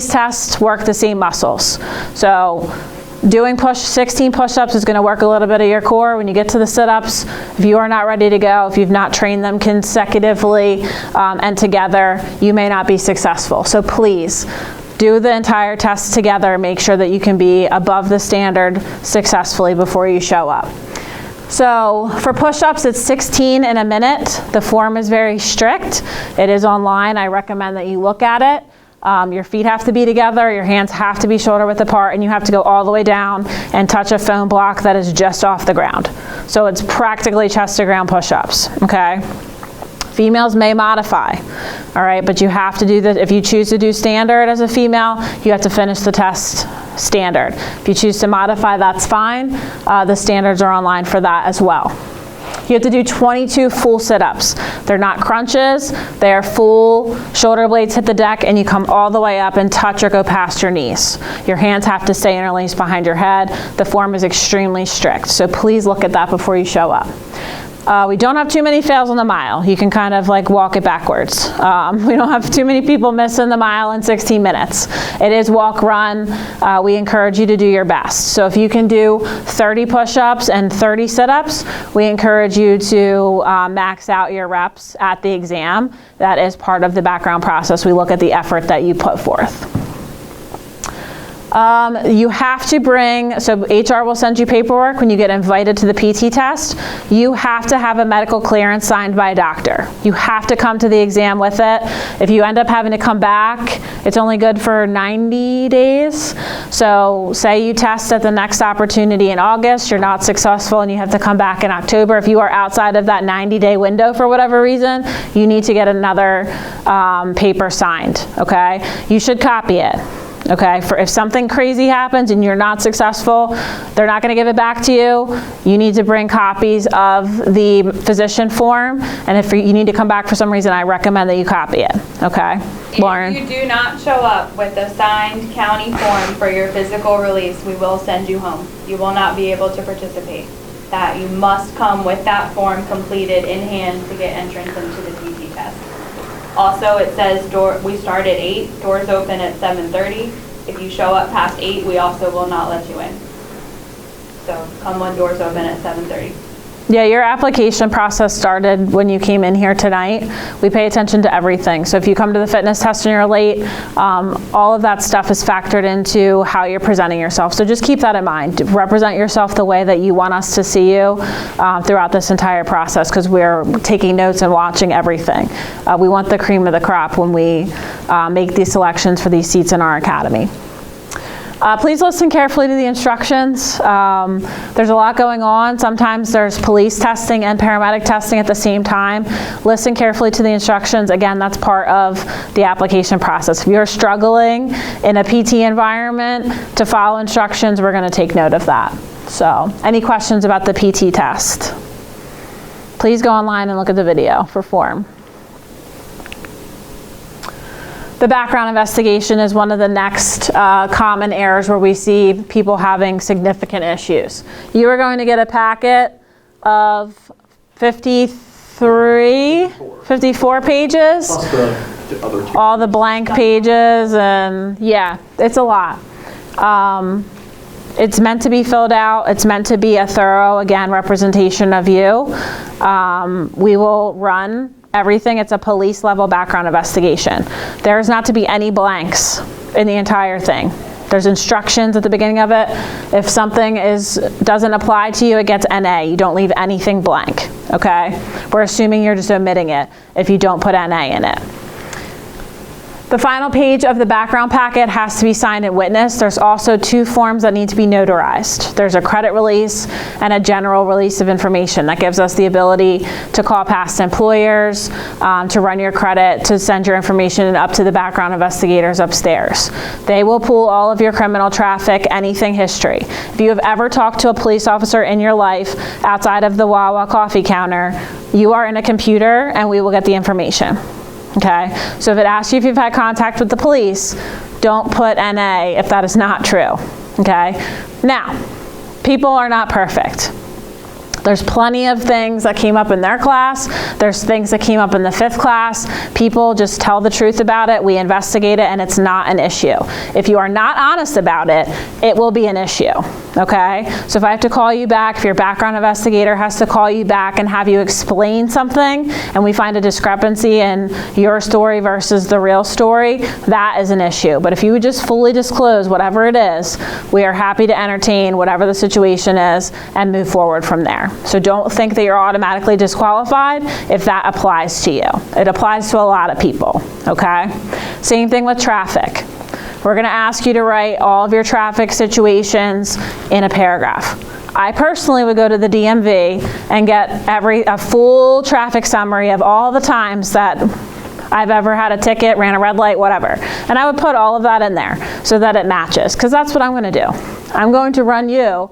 tests work the same muscles. So doing 16 push-ups is going to work a little bit of your core. When you get to the sit-ups, if you are not ready to go, if you've not trained them consecutively and together, you may not be successful. So please, do the entire test together. Make sure that you can be above the standard successfully before you show up. So for push-ups, it's 16 in a minute. The form is very strict. It is online. I recommend that you look at it. Your feet have to be together, your hands have to be shoulder width apart, and you have to go all the way down and touch a foam block that is just off the ground. So it's practically chest to ground push-ups, okay? Females may modify, all right, but you have to do if you choose to do standard as a female, you have to finish the test standard. If you choose to modify, that's fine. The standards are online for that as well. You have to do 22 full sit-ups. They're not crunches, they are full shoulder blades hit the deck, and you come all the way up and touch or go past your knees. Your hands have to stay interlaced behind your head. The form is extremely strict, so please look at that before you show up. We don't have too many fails on the mile. You can kind of like walk it backwards. We don't have too many people missing the mile in 16 minutes. It is walk, run. We encourage you to do your best. So if you can do 30 push-ups and 30 sit-ups, we encourage you to max out your reps at the exam. That is part of the background process. We look at the effort that you put forth. You have to bring, so HR will send you paperwork when you get invited to the PT test. You have to have a medical clearance signed by a doctor. You have to come to the exam with it. If you end up having to come back, it's only good for 90 days. So say you test at the next opportunity in August, you're not successful, and you have to come back in October. If you are outside of that 90-day window for whatever reason, you need to get another paper signed, okay? You should copy it. Okay, for if something crazy happens and you're not successful, they're not going to give it back to you. You need to bring copies of the physician form, and if you need to come back for some reason, I recommend that you copy it. Okay, Lauren? If you do not show up with a signed county form for your physical release, we will send you home. You will not be able to participate. That you must come with that form completed in hand to get entrance into the PT test. Also, it says we start at 8, doors open at 7:30. If you show up past 8, we also will not let you in. So come when doors open at 7:30. Yeah, your application process started when you came in here tonight. We pay attention to everything. So if you come to the fitness test and you're late, all of that stuff is factored into how you're presenting yourself. So just keep that in mind. Represent yourself the way that you want us to see you throughout this entire process, because we're taking notes and watching everything. We want the cream of the crop when we make these selections for these seats in our academy. Please listen carefully to the instructions. There's a lot going on. Sometimes there's police testing and paramedic testing at the same time. Listen carefully to the instructions. Again, that's part of the application process. If you're struggling in a PT environment to follow instructions, we're going to take note of that. So, any questions about the PT test? Please go online and look at the video for form. The background investigation is one of the next common errors where we see people having significant issues. You are going to get a packet of 54 pages. Plus the other two. All the blank pages, and yeah, it's a lot. It's meant to be filled out. It's meant to be a thorough, again, representation of you. We will run everything. It's a police level background investigation. There's not to be any blanks in the entire thing. There's instructions at the beginning of it. If something doesn't apply to you, it gets NA. You don't leave anything blank, okay? We're assuming you're just omitting it if you don't put NA in it. The final page of the background packet has to be signed and witnessed. There's also 2 forms that need to be notarized. There's a credit release and a general release of information. That gives us the ability to call past employers, to run your credit, to send your information up to the background investigators upstairs. They will pull all of your criminal traffic, anything history. If you have ever talked to a police officer in your life outside of the Wawa coffee counter, you are in a computer and we will get the information. Okay, so if it asks you if you've had contact with the police, don't put NA if that is not true, okay? Now, people are not perfect. There's plenty of things that came up in their class. There's things that came up in the 5th class. People just tell the truth about it. We investigate it, and it's not an issue. If you are not honest about it, it will be an issue, okay? So if I have to call you back, if your background investigator has to call you back and have you explain something, and we find a discrepancy in your story versus the real story, that is an issue. But if you would just fully disclose whatever it is, we are happy to entertain whatever the situation is and move forward from there. So don't think that you're automatically disqualified if that applies to you. It applies to a lot of people, okay? Same thing with traffic. We're gonna ask you to write all of your traffic situations in a paragraph. I personally would go to the DMV and get a full traffic summary of all the times that I've ever had a ticket, ran a red light, whatever. And I would put all of that in there so that it matches, because that's what I'm gonna do. I'm going to run you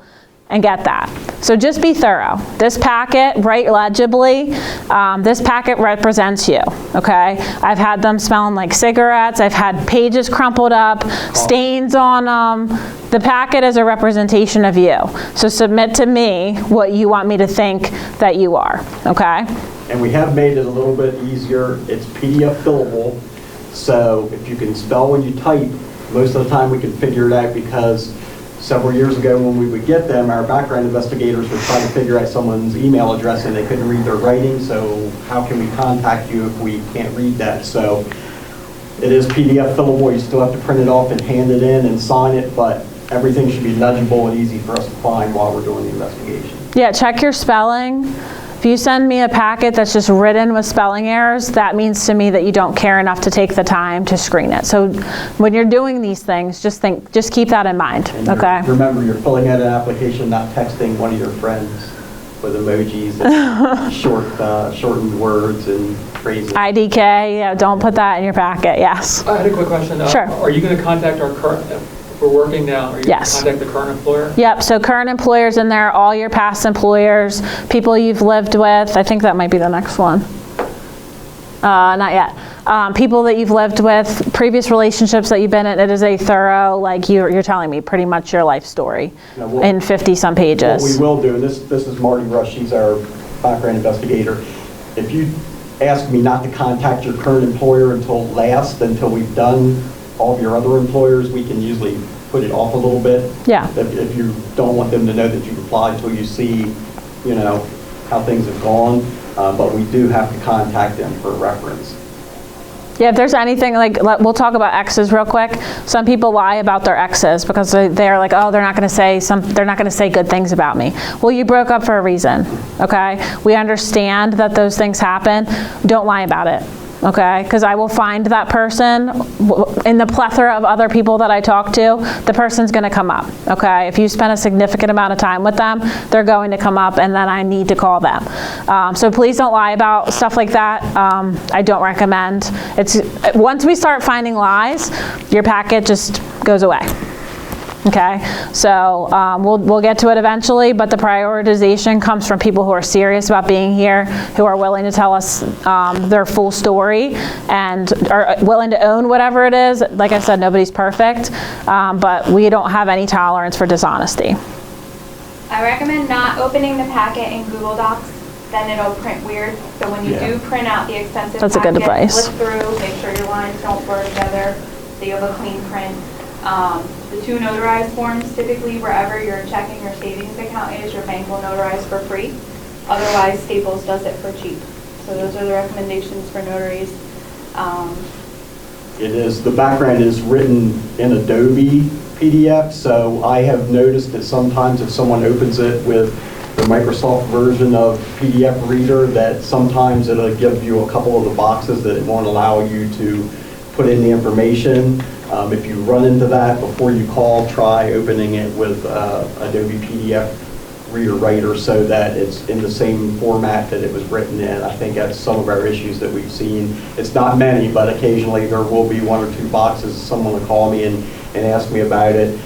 and get that. So just be thorough. This packet, write legibly, this packet represents you, okay? I've had them smelling like cigarettes. I've had pages crumpled up, stains on them. The packet is a representation of you. So submit to me what you want me to think that you are, okay? And we have made it a little bit easier. It's PDF fillable, so if you can spell when you type, most of the time we can figure it out, because several years ago when we would get them, our background investigators would try to figure out someone's email address and they couldn't read their writing, so how can we contact you if we can't read that? So it is PDF fillable. You still have to print it off and hand it in and sign it, but everything should be legible and easy for us to find while we're doing the investigation. Yeah, check your spelling. If you send me a packet that's just written with spelling errors, that means to me that you don't care enough to take the time to screen it. So when you're doing these things, just keep that in mind, okay? Remember, you're filling out an application, not texting one of your friends with emojis and shortened words and phrases. IDK, yeah, don't put that in your packet, yes. I had a quick question. Sure. Are you going to contact our current, if we're working now, are you Yes. going to contact the current employer? Yep, so current employers in there, all your past employers, people you've lived with. I think that might be the next one. Not yet. People that you've lived with, previous relationships that you've been in. It is a thorough, like you're telling me pretty much your life story in 50-some pages. What we will do, and this is Marty Rush, she's our background investigator. If you ask me not to contact your current employer until we've done all of your other employers, we can usually put it off a little bit. Yeah. If you don't want them to know that you've applied until you see, how things have gone. But we do have to contact them for reference. Yeah, if there's anything, we'll talk about exes real quick. Some people lie about their exes because they're like, oh, they're not going to say good things about me. Well, you broke up for a reason, okay? We understand that those things happen. Don't lie about it, okay? Because I will find that person in the plethora of other people that I talk to. The person's going to come up, okay? If you spend a significant amount of time with them, they're going to come up, and then I need to call them. So please don't lie about stuff like that. I don't recommend. Once we start finding lies, your packet just goes away. Okay, so we'll get to it eventually, but the prioritization comes from people who are serious about being here, who are willing to tell us their full story and are willing to own whatever it is. Like I said, nobody's perfect, but we don't have any tolerance for dishonesty. I recommend not opening the packet in Google Docs, then it'll print weird. So when you do print out the extensive That's a good packet, advice. look through, make sure your lines don't blur together, so you have a clean print. The 2 notarized forms, typically wherever your checking or savings account is, your bank will notarize for free. Otherwise, Staples does it for cheap. So those are the recommendations for notaries. It is, the background is written in Adobe PDF, so I have noticed that sometimes if someone opens it with the Microsoft version of PDF Reader, that sometimes it'll give you a couple of the boxes that it won't allow you to put in the information. If you run into that before you call, try opening it with Adobe PDF Reader Writer so that it's in the same format that it was written in. I think that's some of our issues that we've seen. It's not many, but occasionally there will be 1 or 2 boxes. Someone will call me and ask me about it.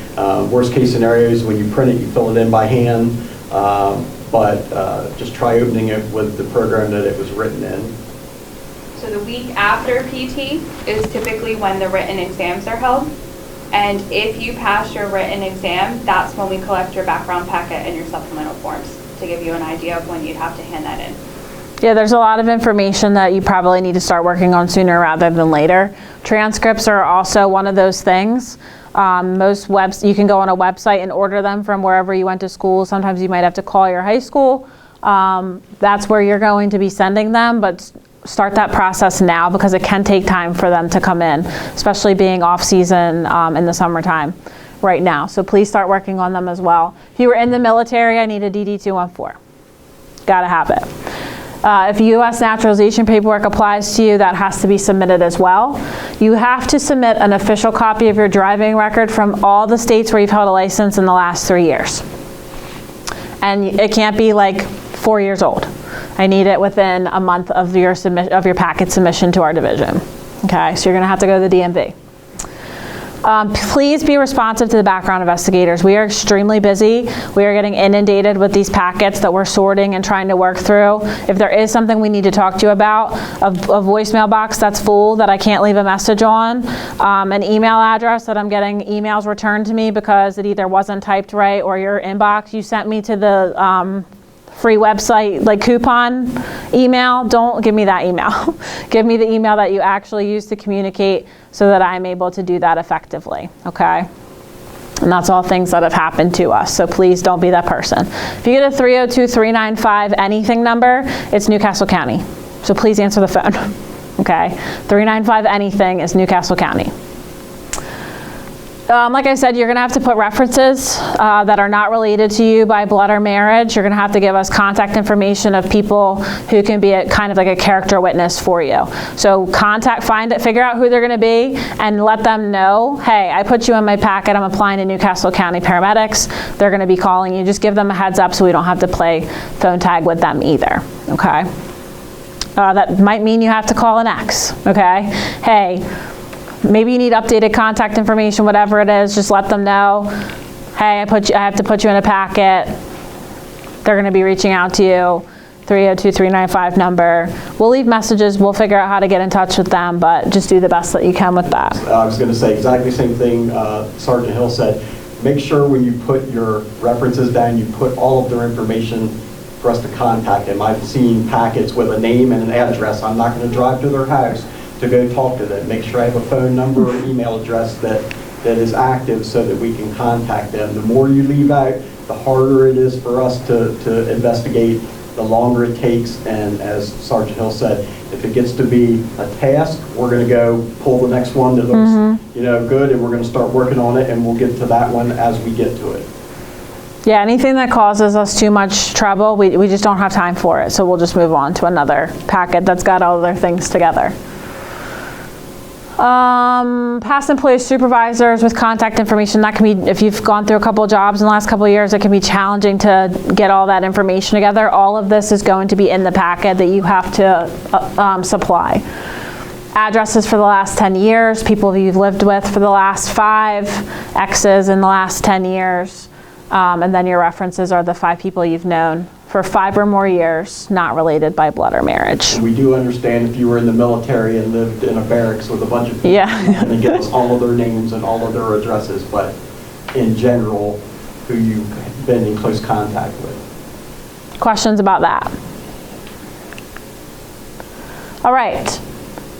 Worst case scenario is when you print it, you fill it in by hand, but just try opening it with the program that it was written in. So the week after PT is typically when the written exams are held. And if you pass your written exam, that's when we collect your background packet and your supplemental forms to give you an idea of when you'd have to hand that in. Yeah, there's a lot of information that you probably need to start working on sooner rather than later. Transcripts are also one of those things. Most you can go on a website and order them from wherever you went to school. Sometimes you might have to call your high school. That's where you're going to be sending them, but start that process now because it can take time for them to come in, especially being off season in the summertime right now. So please start working on them as well. If you were in the military, I need a DD-214. Gotta have it. If U.S. naturalization paperwork applies to you, that has to be submitted as well. You have to submit an official copy of your driving record from all the states where you've held a license in the last 3 years. And it can't be like 4 years old. I need it within a month of your packet submission to our division. Okay, so you're gonna have to go to the DMV. Please be responsive to the background investigators. We are extremely busy. We are getting inundated with these packets that we're sorting and trying to work through. If there is something we need to talk to you about, a voicemail box that's full that I can't leave a message on, an email address that I'm getting emails returned to me because it either wasn't typed right or your inbox you sent me to the free website, like coupon email, don't give me that email. Give me the email that you actually use to communicate so that I'm able to do that effectively, okay? And that's all things that have happened to us, so please don't be that person. If you get a 302-395 anything number, it's Newcastle County, so please answer the phone, okay? 395 anything is Newcastle County. Like I said, you're gonna have to put references that are not related to you by blood or marriage. You're gonna have to give us contact information of people who can be kind of like a character witness for you. So figure out who they're gonna be and let them know, hey, I put you in my packet, I'm applying to Newcastle County Paramedics. They're gonna be calling you. Just give them a heads up so we don't have to play phone tag with them either, okay? That might mean you have to call an ex, okay? Hey, maybe you need updated contact information, whatever it is, just let them know, hey, I have to put you in a packet. They're gonna be reaching out to you, 302-395 number. We'll leave messages, we'll figure out how to get in touch with them, but just do the best that you can with that. I was gonna say exactly the same thing Sergeant Hill said. Make sure when you put your references down, you put all of their information for us to contact them. I've seen packets with a name and an address. I'm not gonna drive to their house to go talk to them. Make sure I have a phone number or email address that is active so that we can contact them. The more you leave out, the harder it is for us to investigate, the longer it takes, and as Sergeant Hill said, if it gets to be a task, we're gonna go pull the next one that looks good, and we're gonna start working on it, and we'll get to that one as we get to it. Yeah, anything that causes us too much trouble, we just don't have time for it, so we'll just move on to another packet that's got all their things together. Past employees, supervisors with contact information, that can be, if you've gone through a couple of jobs in the last couple of years, it can be challenging to get all that information together. All of this is going to be in the packet that you have to supply. addresses for the last 10 years, people you've lived with for the last 5, exes in the last 10 years, and then your references are the 5 people you've known for 5 or more years, not related by blood or marriage. We do understand if you were in the military and lived in a barracks with a bunch of people, Yeah. and give us all of their names and all of their addresses, but in general, who you've been in close contact with. Questions about that? All right.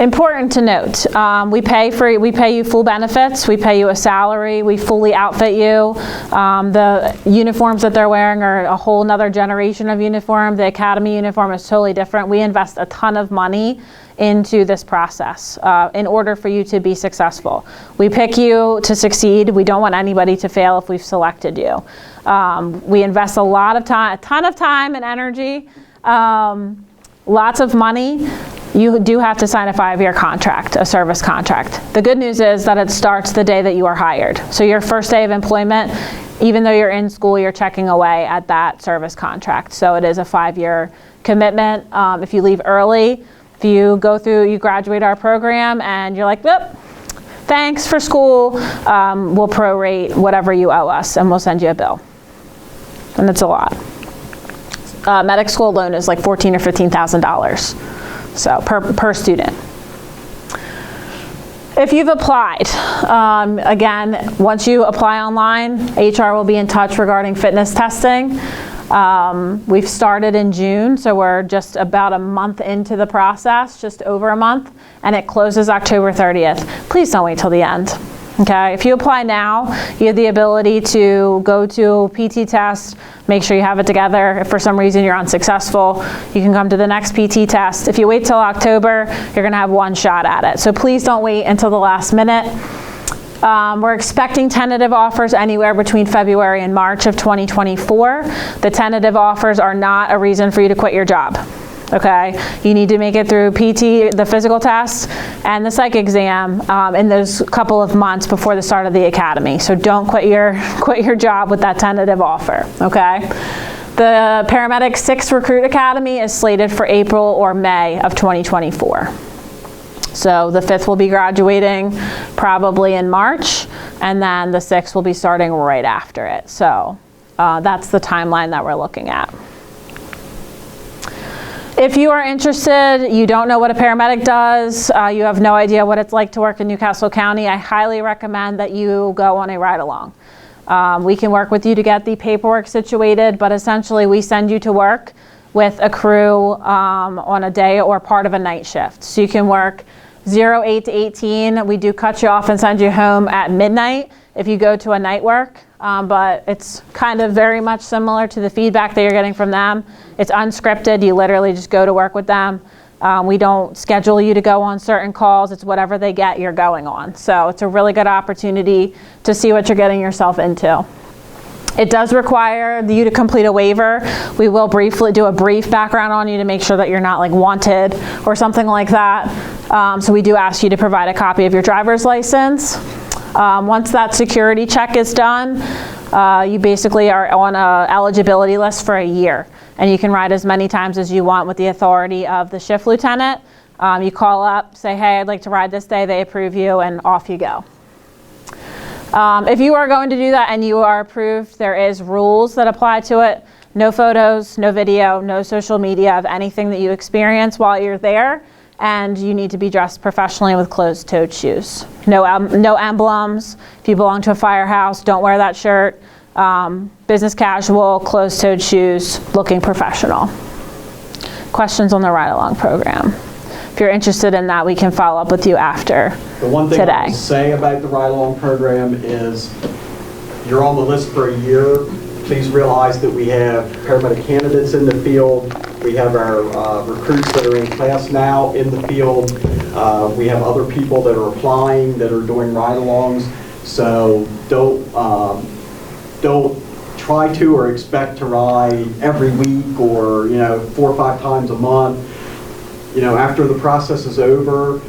Important to note, we pay you full benefits, we pay you a salary, we fully outfit you. The uniforms that they're wearing are a whole nother generation of uniform. The academy uniform is totally different. We invest a ton of money into this process in order for you to be successful. We pick you to succeed. We don't want anybody to fail if we've selected you. We invest a ton of time and energy, lots of money. You do have to sign a 5-year contract, a service contract. The good news is that it starts the day that you are hired. So your first day of employment, even though you're in school, you're checking away at that service contract. So it is a 5-year commitment. If you leave early, if you graduate our program and you're like, "Yep, thanks for school," we'll prorate whatever you owe us and we'll send you a bill. And it's a lot. Medic school alone is like $14,000 or $15,000. So per student. If you've applied, again, once you apply online, HR will be in touch regarding fitness testing. We've started in June, so we're just about a month into the process, just over a month, and it closes October 30th. Please don't wait till the end. Okay, if you apply now, you have the ability to go to a PT test, make sure you have it together. If for some reason you're unsuccessful, you can come to the next PT test. If you wait till October, you're gonna have one shot at it. So please don't wait until the last minute. We're expecting tentative offers anywhere between February and March of 2024. The tentative offers are not a reason for you to quit your job. Okay, you need to make it through PT, the physical test, and the psych exam in those couple of months before the start of the academy. So don't quit your job with that tentative offer. Okay, the Paramedic 6 Recruit Academy is slated for April or May of 2024. So the 5th will be graduating probably in March, and then the 6th will be starting right after it. So that's the timeline that we're looking at. If you are interested, you don't know what a paramedic does, you have no idea what it's like to work in Newcastle County, I highly recommend that you go on a ride-along. We can work with you to get the paperwork situated, but essentially we send you to work with a crew on a day or part of a night shift. So you can work 08 to 18. We do cut you off and send you home at midnight if you go to a night work. But it's kind of very much similar to the feedback that you're getting from them. It's unscripted. You literally just go to work with them. We don't schedule you to go on certain calls. It's whatever they get, you're going on. So it's a really good opportunity to see what you're getting yourself into. It does require you to complete a waiver. We will briefly do a brief background on you to make sure that you're not like wanted or something like that. So we do ask you to provide a copy of your driver's license. Once that security check is done, you basically are on an eligibility list for a year. And you can ride as many times as you want with the authority of the shift lieutenant. You call up, say, hey, I'd like to ride this day, they approve you, and off you go. If you are going to do that and you are approved, there is rules that apply to it. No photos, no video, no social media of anything that you experience while you're there. And you need to be dressed professionally with closed-toed shoes. No emblems. If you belong to a firehouse, don't wear that shirt. Business casual, closed-toed shoes, looking professional. Questions on the ride-along program? If you're interested in that, we can follow up with you after today. The one thing I will say about the ride-along program is you're on the list for a year. Please realize that we have paramedic candidates in the field. We have our recruits that are in class now in the field. We have other people that are applying that are doing ride-alongs. So don't try to or expect to ride every week or 4 or 5 times a month. After the process is over,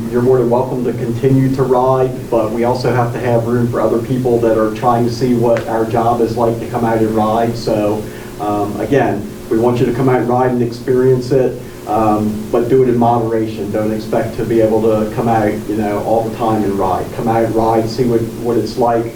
you're more than welcome to continue to ride, but we also have to have room for other people that are trying to see what our job is like to come out and ride. So again, we want you to come out and ride and experience it. but do it in moderation. Don't expect to be able to come out, all the time and ride. Come out, ride, see what it's like.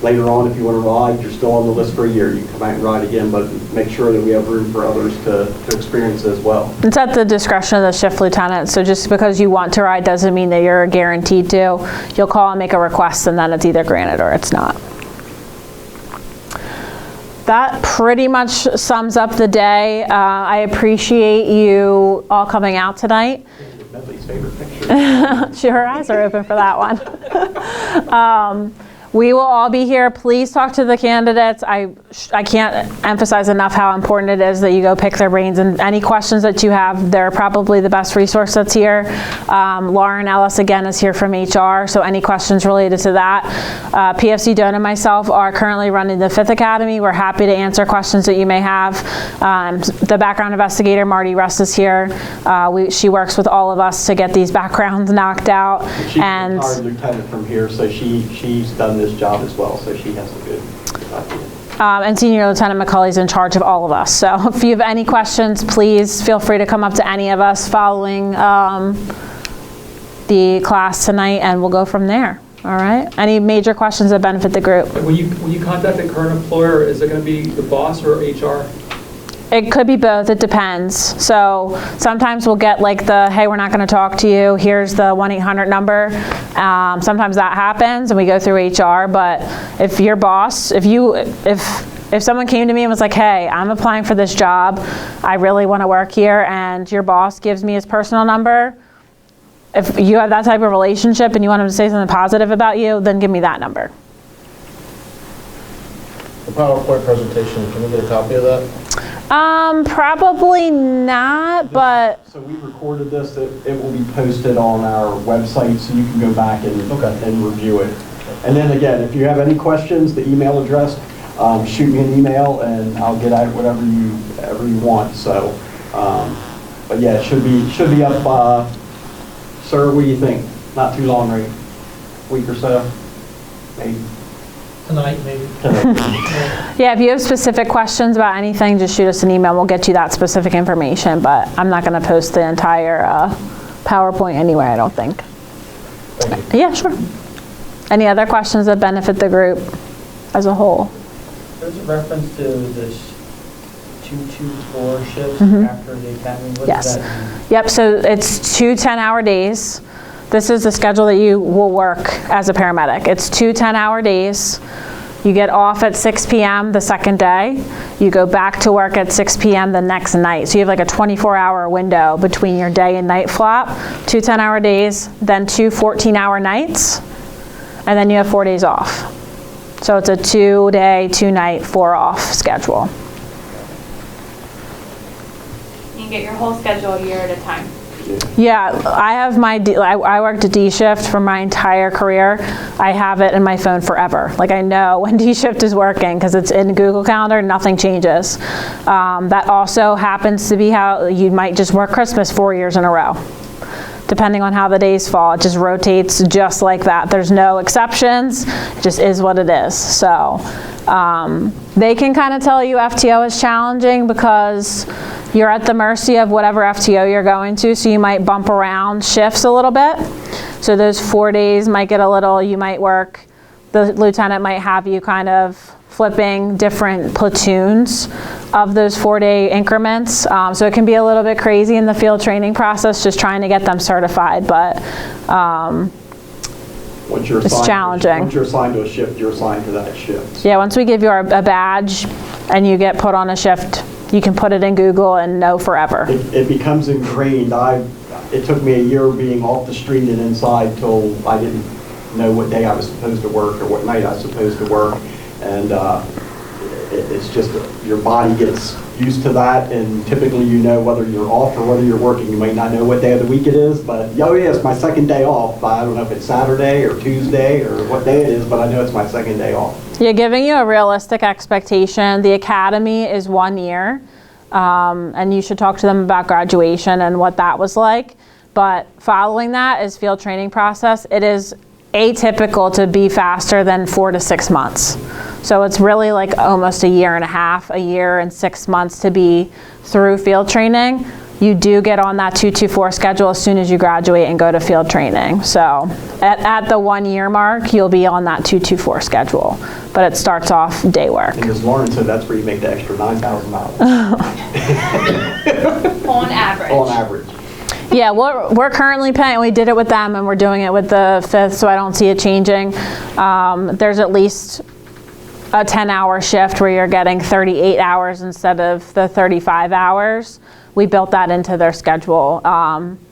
Later on, if you want to ride, you're still on the list for a year. You can come out and ride again, but make sure that we have room for others to experience as well. It's at the discretion of the shift lieutenant, so just because you want to ride doesn't mean that you're guaranteed to. You'll call and make a request, and then it's either granted or it's not. That pretty much sums up the day. I appreciate you all coming out tonight. Medley's favorite picture. Her eyes are open for that one. We will all be here. Please talk to the candidates. I can't emphasize enough how important it is that you go pick their brains, and any questions that you have, they're probably the best resource that's here. Lauren Ellis, again, is here from HR, so any questions related to that. PFC Doan and myself are currently running the 5th Academy. We're happy to answer questions that you may have. The background investigator, Marty Rust, is here. She works with all of us to get these backgrounds knocked out. She's a retired lieutenant from here, so she's done this job as well, so she has a good idea. And Senior Lieutenant McCulley's in charge of all of us. So if you have any questions, please feel free to come up to any of us following the class tonight, and we'll go from there. All right? Any major questions that benefit the group? When you contact the current employer, is it going to be the boss or HR? It could be both, it depends. So sometimes we'll get like hey, we're not gonna talk to you, here's the 1-800 number. Sometimes that happens and we go through HR, but if your boss, if someone came to me and was like, hey, I'm applying for this job, I really wanna work here, and your boss gives me his personal number, if you have that type of relationship and you want him to say something positive about you, then give me that number. The PowerPoint presentation, can we get a copy of that? Probably not, but... So we recorded this, it will be posted on our website, so you can go back and review it. And then again, if you have any questions, the email address, shoot me an email and I'll get out whatever you want. So, but yeah, it should be up, sir, what do you think? Not too long, right? Week or so, maybe? Tonight, maybe. Yeah, if you have specific questions about anything, just shoot us an email. We'll get you that specific information, but I'm not going to post the entire PowerPoint anywhere, I don't think. Thank you. Yeah, sure. Any other questions that benefit the group as a whole? There's a reference to this 2-2-4 shifts after the academy. What does that mean? Yep, so it's 2 10-hour days. This is the schedule that you will work as a paramedic. It's 2 10-hour days. You get off at 6 p.m. the second day. You go back to work at 6 p.m. the next night. So you have like a 24-hour window between your day and night flop. 2 10-hour days, then 2 14-hour nights, and then you have 4 days off. So it's a 2-day, 2-night, 4-off schedule. You can get your whole schedule a year at a time. Yeah, I have I worked a D shift for my entire career. I have it in my phone forever. Like I know when D shift is working because it's in Google Calendar, nothing changes. That also happens to be how you might just work Christmas 4 years in a row. Depending on how the days fall, it just rotates just like that. There's no exceptions, it just is what it is. So they can kind of tell you FTO is challenging because you're at the mercy of whatever FTO you're going to, so you might bump around shifts a little bit. So those 4 days might get a little, you might work, the lieutenant might have you kind of flipping different platoons of those 4-day increments. So it can be a little bit crazy in the field training process, just trying to get them certified, but it's challenging. Once you're assigned to a shift, you're assigned to that shift. Yeah, once we give you a badge and you get put on a shift, you can put it in Google and know forever. It becomes ingrained. It took me a year being off the street and inside till I didn't know what day I was supposed to work or what night I was supposed to work. And it's just your body gets used to that, and typically you know whether you're off or whether you're working. You might not know what day of the week it is, but oh yeah, it's my second day off. I don't know if it's Saturday or Tuesday or what day it is, but I know it's my second day off. Yeah, giving you a realistic expectation. The academy is 1 year, and you should talk to them about graduation and what that was like. But following that is field training process. It is atypical to be faster than 4 to 6 months. So it's really like almost a year and a half, a year and 6 months to be through field training. you do get on that 224 schedule as soon as you graduate and go to field training. So at the 1 year mark, you'll be on that 224 schedule, but it starts off day work. And as Lauren said, that's where you make the extra $9,000. On average. On average. Yeah, we're currently paying, we did it with them and we're doing it with the 5th, so I don't see it changing. There's at least a 10-hour shift where you're getting 38 hours instead of the 35 hours. We built that into their schedule.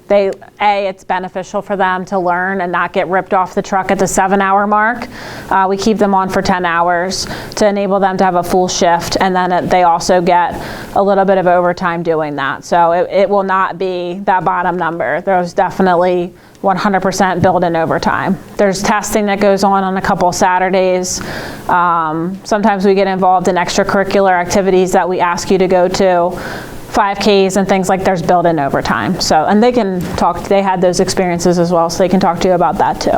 It's beneficial for them to learn and not get ripped off the truck at the 7-hour mark. We keep them on for 10 hours to enable them to have a full shift, and then they also get a little bit of overtime doing that. So it will not be that bottom number. There's definitely 100% built-in overtime. There's testing that goes on a couple Saturdays. Sometimes we get involved in extracurricular activities that we ask you to go to. 5Ks and things like there's built-in overtime. So, and they can talk, they had those experiences as well, so they can talk to you about that too.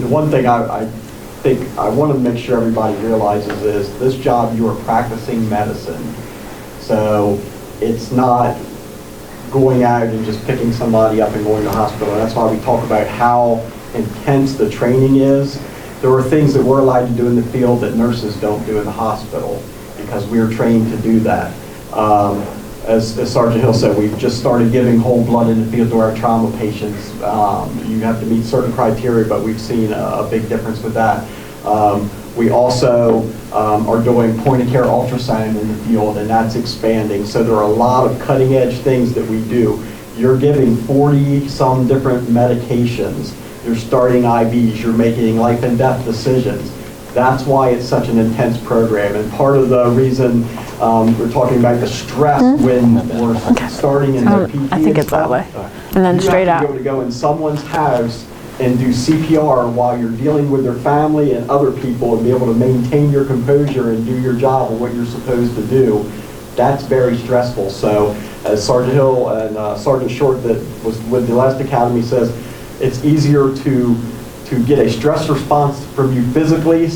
The one thing I think I want to make sure everybody realizes is this job, you are practicing medicine. So it's not going out and just picking somebody up and going to the hospital. And that's why we talk about how intense the training is. There are things that we're allowed to do in the field that nurses don't do in the hospital because we're trained to do that. As Sergeant Hill said, we've just started giving whole blood in the field to our trauma patients. You have to meet certain criteria, but we've seen a big difference with that. We also are doing point-of-care ultrasound in the field, and that's expanding. So there are a lot of cutting-edge things that we do. You're giving 40-some different medications. You're starting IVs. You're making life and death decisions. That's why it's such an intense program. And part of the reason we're talking about the stress when we're starting in the PT. I think it's that way. And then straight out. You have to be able to go in someone's house and do CPR while you're dealing with their family and other people and be able to maintain your composure and do your job and what you're supposed to do. That's very stressful. So as Sergeant Hill and Sergeant Short that was with the last academy says, it's easier to get a stress response from you physically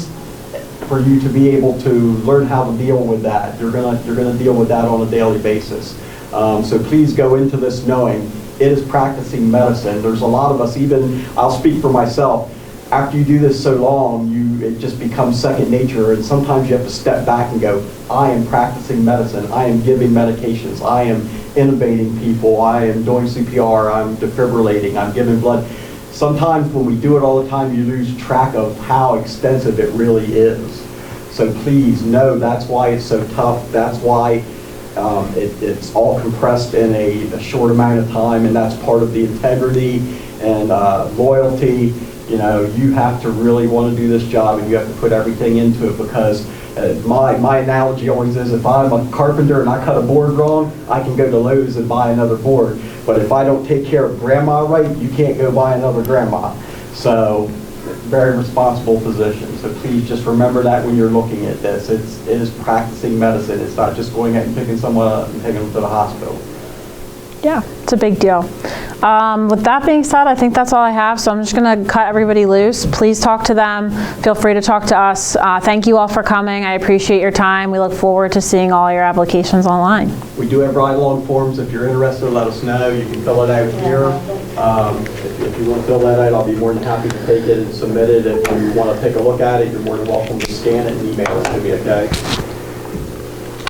for you to be able to learn how to deal with that. You're gonna deal with that on a daily basis. So please go into this knowing it is practicing medicine. There's a lot of us, even I'll speak for myself, after you do this so long, it just becomes second nature, and sometimes you have to step back and go, I am practicing medicine, I am giving medications, I am intubating people, I am doing CPR, I'm defibrillating, I'm giving blood. Sometimes when we do it all the time, you lose track of how extensive it really is. So please know that's why it's so tough. That's why it's all compressed in a short amount of time, and that's part of the integrity and loyalty. You know, you have to really want to do this job, and you have to put everything into it because my analogy always is if I'm a carpenter and I cut a board wrong, I can go to Lowe's and buy another board. But if I don't take care of grandma right, you can't go buy another grandma. So, very responsible position. So please just remember that when you're looking at this. It is practicing medicine. It's not just going out and picking someone up and taking them to the hospital. Yeah, it's a big deal. With that being said, I think that's all I have, so I'm just going to cut everybody loose. Please talk to them. Feel free to talk to us. Thank you all for coming. I appreciate your time. We look forward to seeing all your applications online. We do have ride-along forms. If you're interested, let us know. You can fill it out here. If you want to fill that out, I'll be more than happy to take it and submit it. If you want to take a look at it, you're more than welcome to scan it and email it to me, okay?